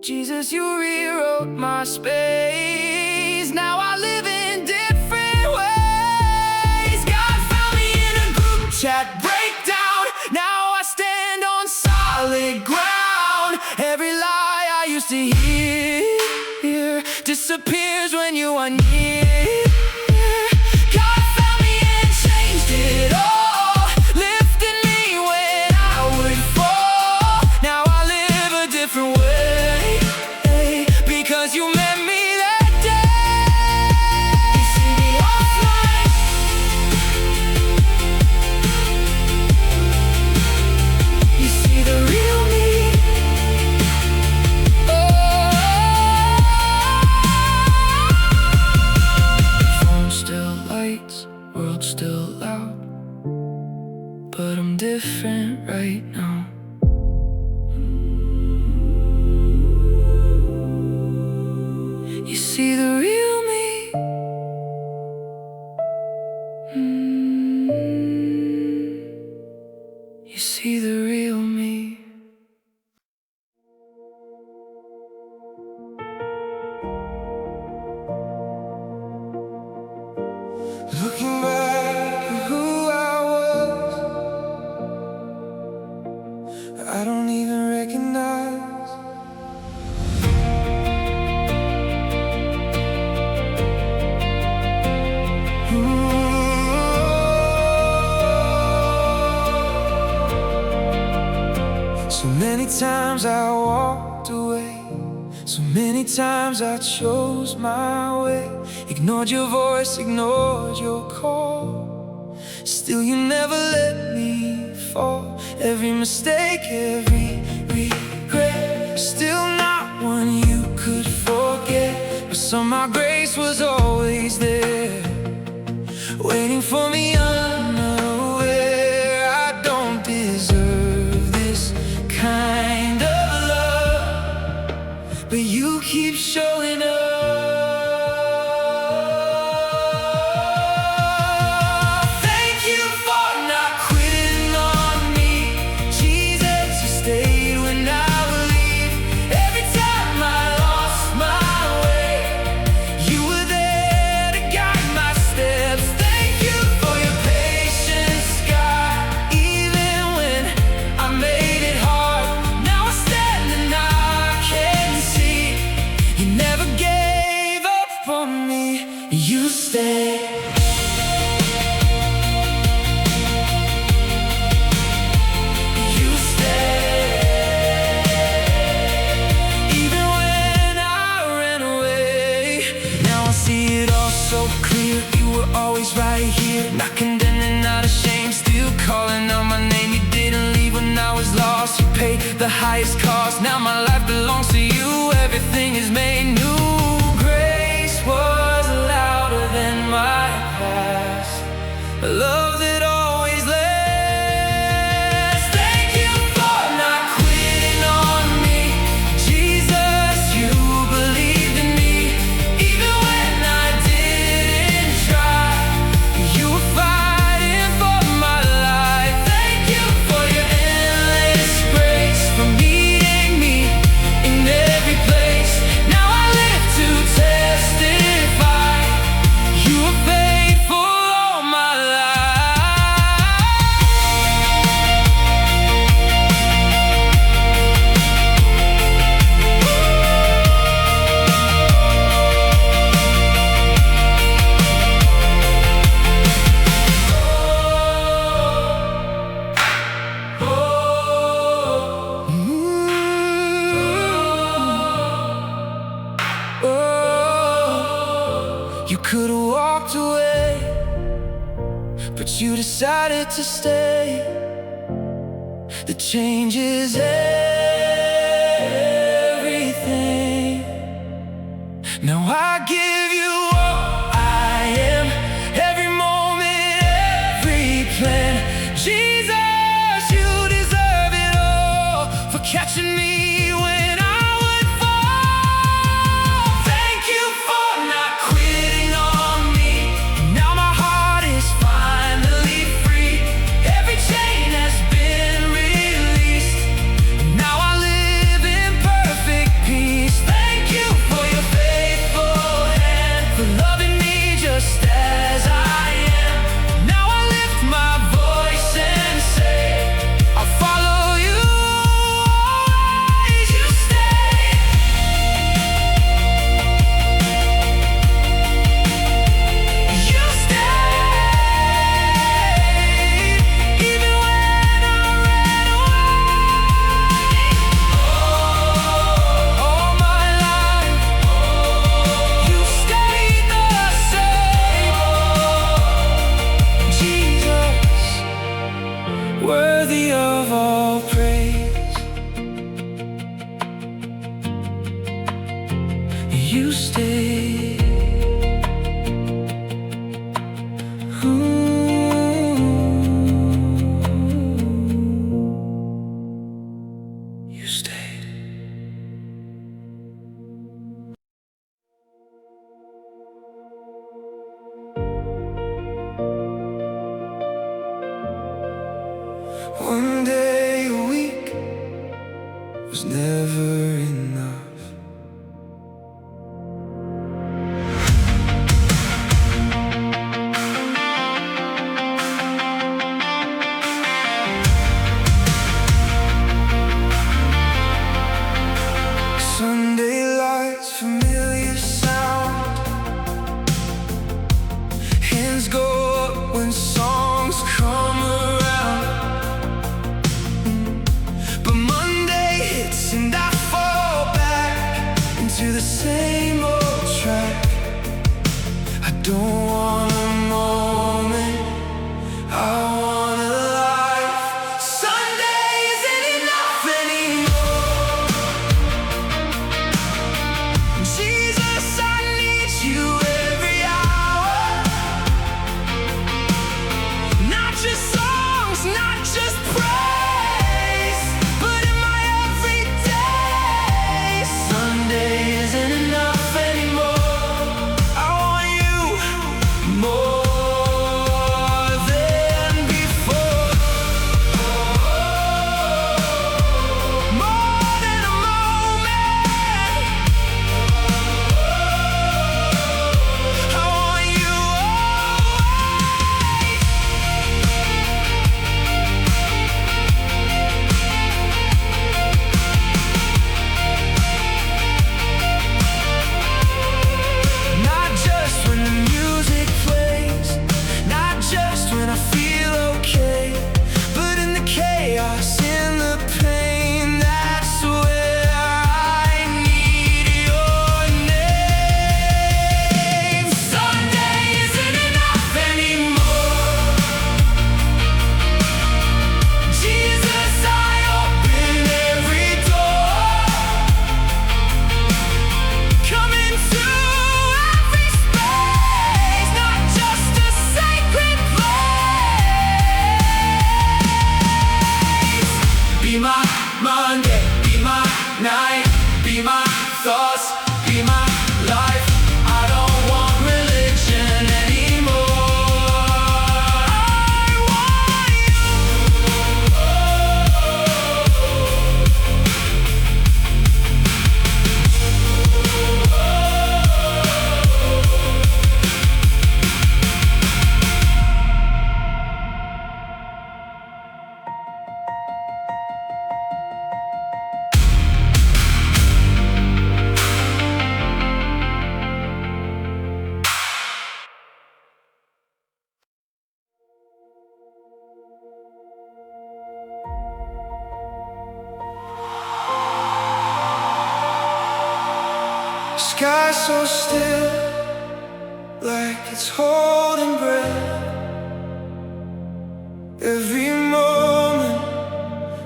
Jesus, you rewrote my space. Now I live in different ways. God found me in a group chat breakdown. Now I stand on solid ground. Every lie I used to hear disappears when you are near. God found me and changed it all, lifted me when I would fall. Now I live a different way, because you met me that day. You see me offline. You see the real me. Phone still lights, world still loud, but I'm different right now. You see the real me. You see the real me. Looking back at who I was, I don't even recognize. So many times I walked away, so many times I chose my way. Ignored your voice, ignored your call. Still you never let me fall. Every mistake, every regret, still not one you could forget. So my grace was always there, waiting for me unaware. I don't deserve this kind of love, but you keep showing up. Thank you for not quitting on me, Jesus. You stayed when I would leave. Every time I lost my way, you were there to guide my steps. Thank you for your patience, God, even when I made it hard. Now I stand and I can see you never gave up on me. You stayed. You stayed. Even when I ran away, now I see it all so clear. You were always right here, not condemning, not ashamed, still calling out my name. You didn't leave when I was lost. You paid the highest cost. Now my life belongs to you. Everything is made new. Grace was louder than my past, a love that always lasts. Thank you for not quitting on me, Jesus. You believed in me even when I didn't try. You were fighting for my life. Thank you for your endless grace, for meeting me in every place. Now I live to testify you were faithful all my life. You could have walked away, but you decided to stay. The change is everything. Now I give you all I am, every moment, every plan. Jesus, you deserve it all, for catching me when I would fall. Thank you for not quitting on me. Now my heart is finally free. Every chain has been released. Now I live in perfect peace. Thank you for your faithful hand, for loving me just as I am. Now I lift my voice and say, I'll follow you always. You stay. You stayed, even when I ran away. All my life, you stayed the same. Jesus, worthy of all praise. You stayed. You stayed. One day a week was never enough. Sunday lights, familiar sound. Hands go up when songs come around. But Monday hits and I fall back into the same old track. I don't want a moment, I want a life. Sunday isn't enough anymore. Jesus, I need thoughts, be my life. I don't want religion anymore. I want sky so still, like it's holding breath. Every moment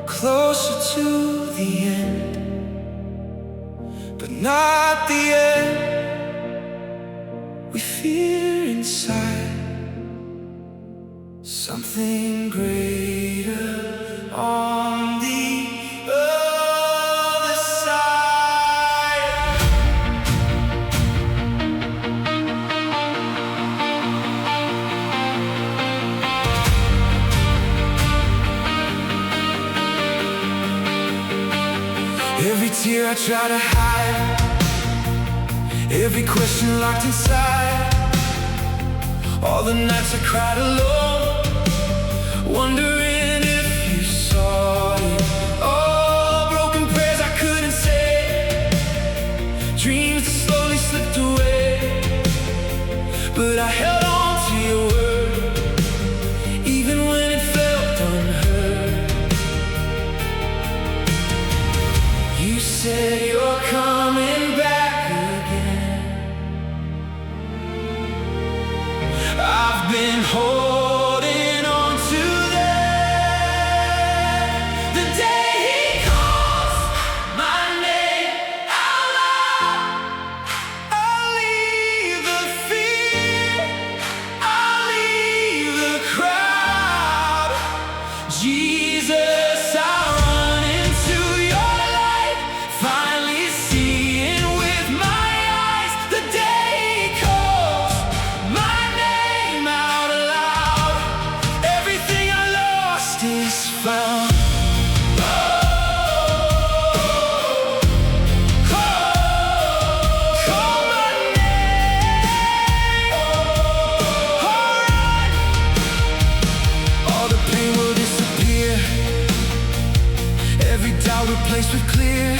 closer to the end, but not the end we fear inside. Something greater on the other side. Every tear I try to hide, every question locked inside, all the nights I cried alone, wondering if you saw it. All broken prayers I couldn't say, dreams that slowly slipped away, but I held on to your word, even when it felt unheard. You said you're coming back again. I've been holding on to that. The day he calls my name out loud, I'll leave the fear, I'll leave the crowd. Jesus, I'll run into your light, finally seeing with my eyes. The day he calls my name out loud, everything I lost is found. Call my name, alright. All the pain will disappear, every doubt replaced with clear.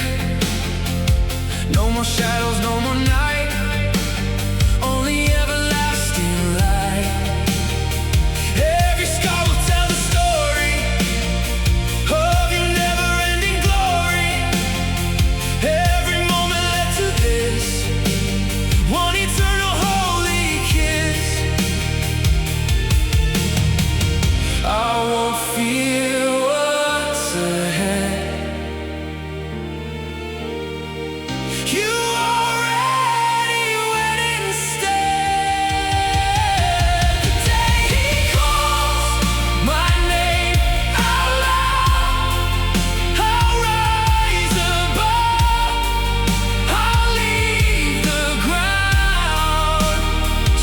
No more shadows, no more night, only everlasting light. Every scar will tell the story of your never-ending glory. Every moment led to this one eternal holy kiss. I won't fear what's ahead. You already went instead. The day he calls my name out loud, I'll rise above, I'll leave the ground.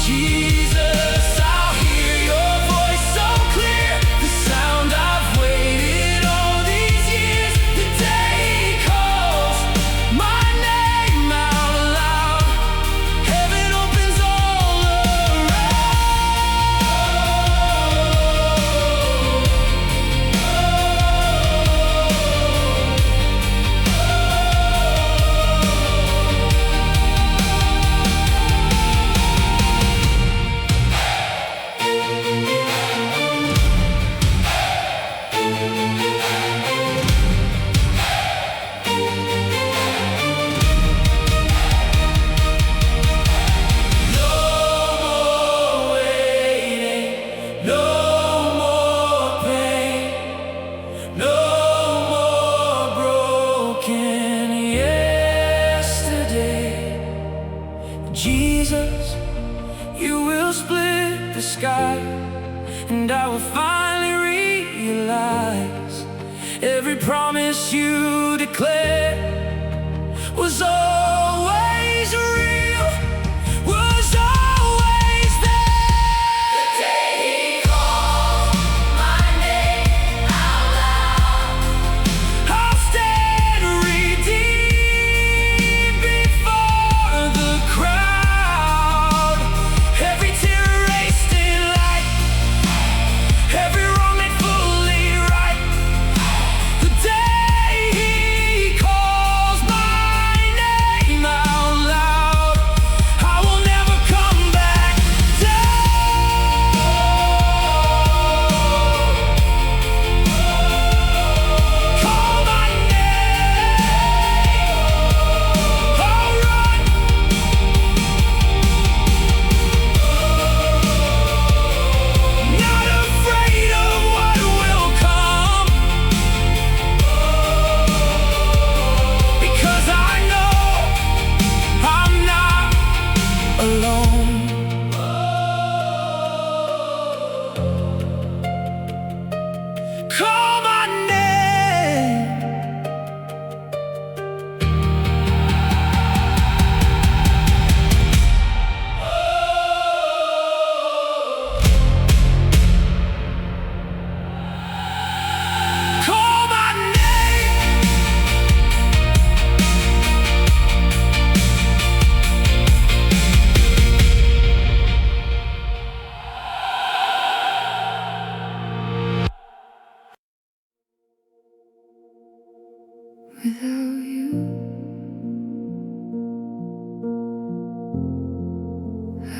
Jesus, I'll hear your voice so clear, the sound I've waited all these years. The day he calls my name out loud, heaven opens all around. No more waiting, no more pain, no more broken yesterday. Jesus, you will split the sky, and I will finally realize every promise you declared was all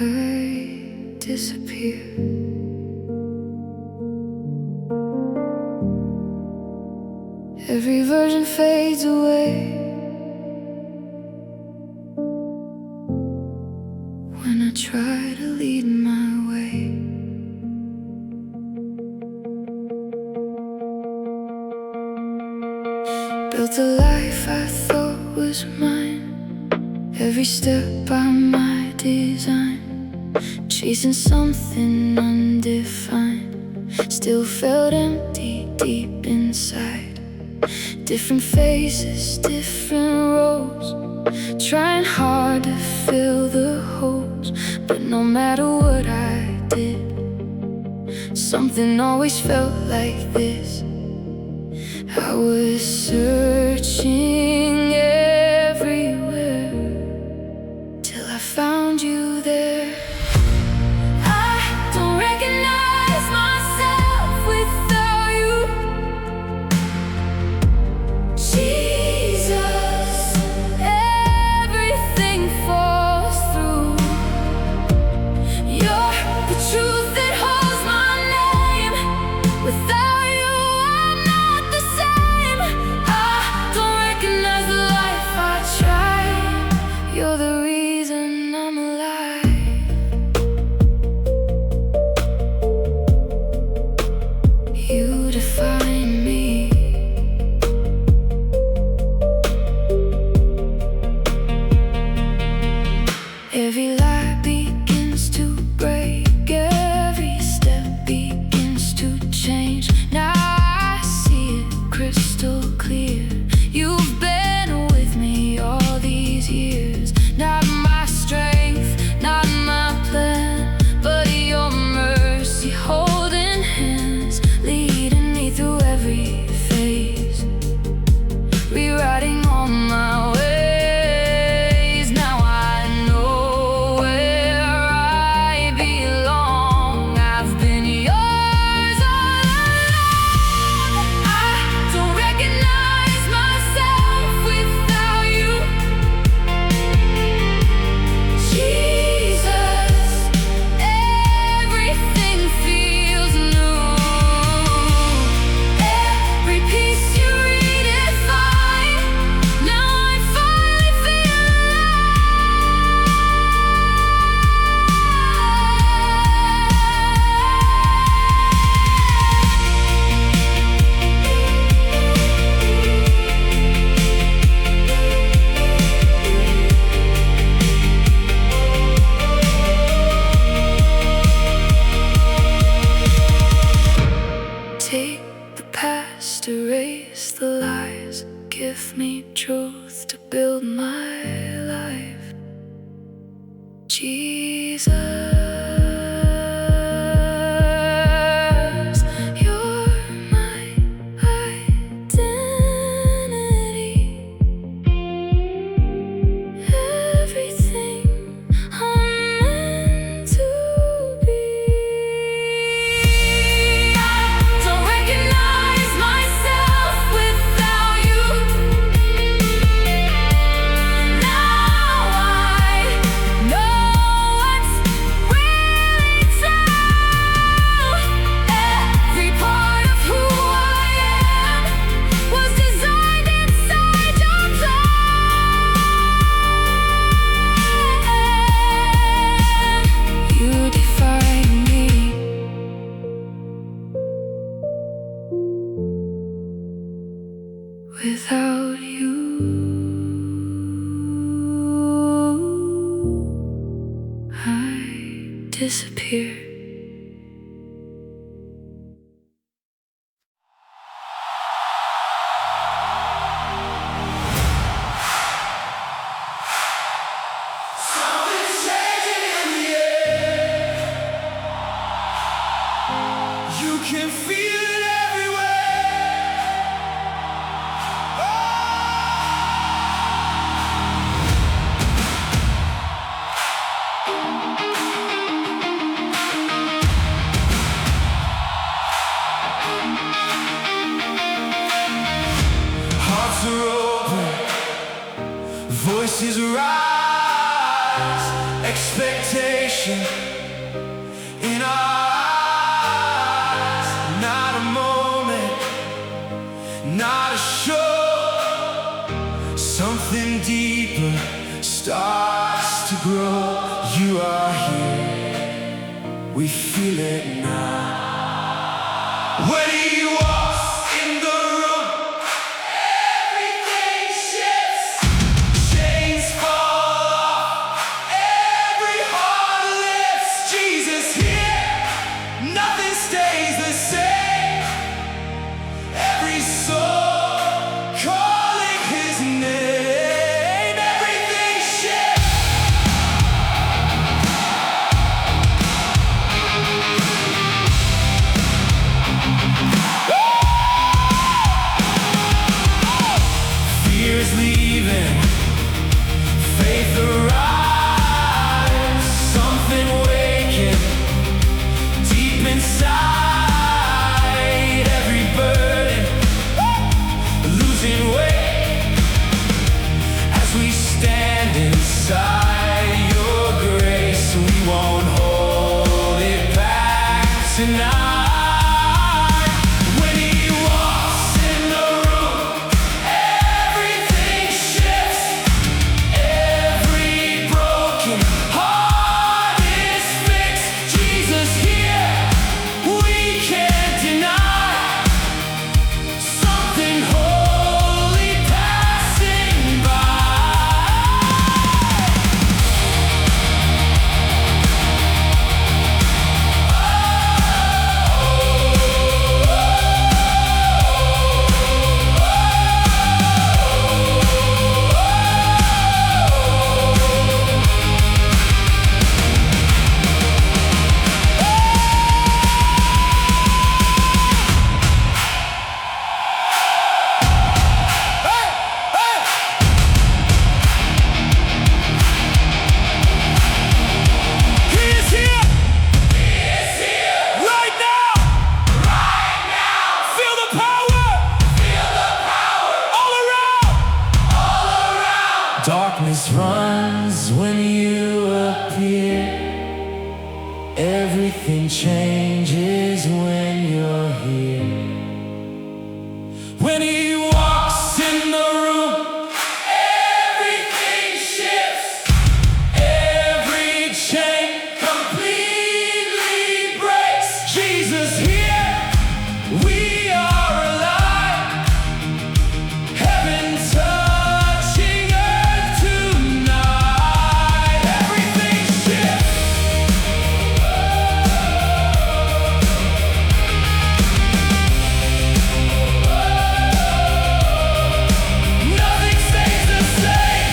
I disappear. Every version fades away when I try to lead my way. Built a life I thought was mine, every step by my design, chasing something undefined, still felt empty deep inside. Different faces, different roles, trying hard to fill the holes. But no matter what I did, something always felt like this. I was searching everywhere till I found you there. I don't recognize myself without you, Jesus. Everything falls through. You're the truth that holds my name. Without you, I'm not the same. I don't recognize the life I tried. You're the reason I'm alive. You define me. Every lie begins to break, every step begins to change. Now I see it crystal clear. You've been with me all these years. Not my strength, not my plan, but your mercy holding hands, leading me through every phase, rewriting all my ways. Now I know where I belong. I've been yours all along. I don't recognize myself without you, Jesus. Everything feels new. Every piece you redefine. Now I finally feel take the past, erase the lies, give me truth to build my life, Jesus. You're my identity, everything I'm meant to be. I don't recognize myself without you. Now I know what's really true. Every part of who I am was designed inside your plan. You define me. Without you, I disappear. Something's changing in the air. You can feel it everywhere. Hearts are open, voices rise. eyes, expectation in our eyes. Not a moment, not a show. Something deeper starts to grow. You are here, we feel it now. When he walks in the room, everything shifts. Chains fall off, every heart lifts. Jesus here, nothing stays the same. Every soul calling his name, everything shifts. Fear's leaving, faith arrives. Something waking deep inside. Every burden losing weight as we stand inside your grace. We won't hold it back tonight. When he walks in the room, everything shifts. Every broken heart is fixed. Jesus here, we can't deny. Something holy passing by. He is here. He is here. Right now. Right now. Feel the power. Feel the power. All around. All around. Darkness runs when you appear. Everything changes when you're here. When he walks in the room, everything shifts. Every chain completely breaks. Jesus here, we are alive. Heaven touching earth tonight. Everything shifts. Nothing stays the same.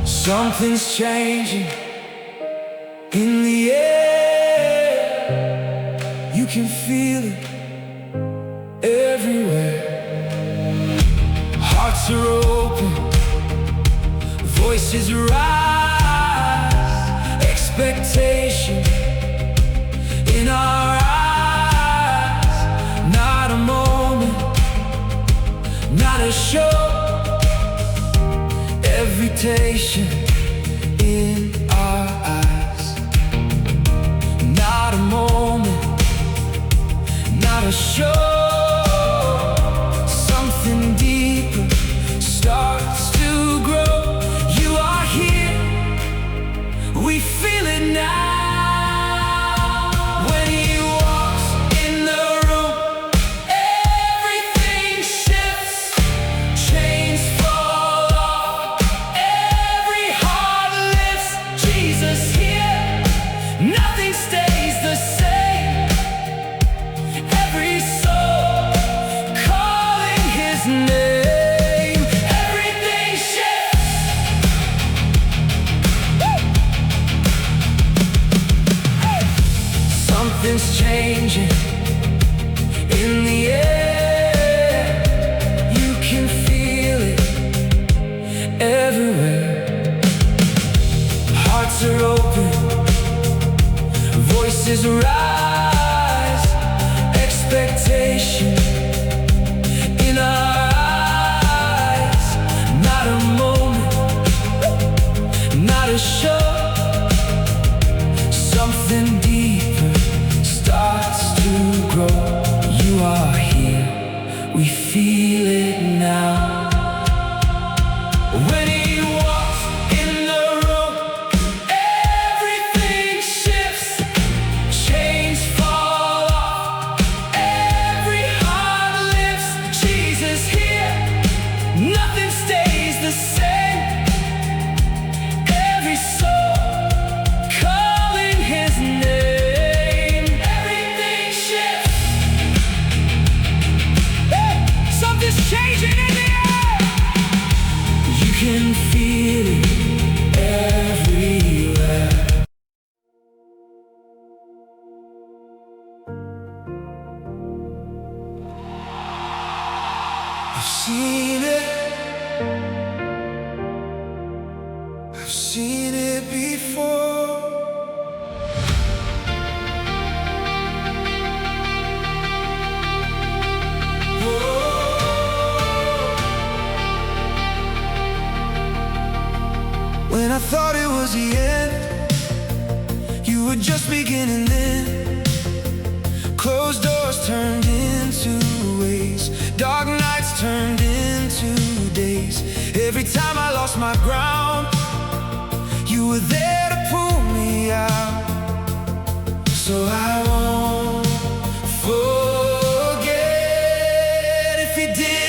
Something's changing in the air. You can feel it everywhere. Hearts are open, voices rise, expectation in our eyes. Not a moment, not a show, invitation in our eyes. Not a moment, not a show. Something deeper starts to grow. You are here, we feel it now. When he walks in the room, everything shifts, chains fall off, every heart lifts. Jesus here, nothing stays the same. Every soul calling his name. Everything shifts. Something's changing in the air. You can feel it everywhere. Hearts are open, voices rise, expectation in our eyes. Not a moment, not a show. Something deeper starts to grow. You are here, we feel it now. When he walks in the room, everything shifts, chains fall off, every heart lifts. Jesus here, nothing stays the same. Every soul calling his name. Everything shifts. Hey, something's changing in the air. You can feel it everywhere. I've seen it, I've seen it before. When I thought it was the end, you were just beginning then. Closed doors turned into ways, dark nights turned into days. Every time I lost my ground, you were there to pull me out. So I won't forget. If he did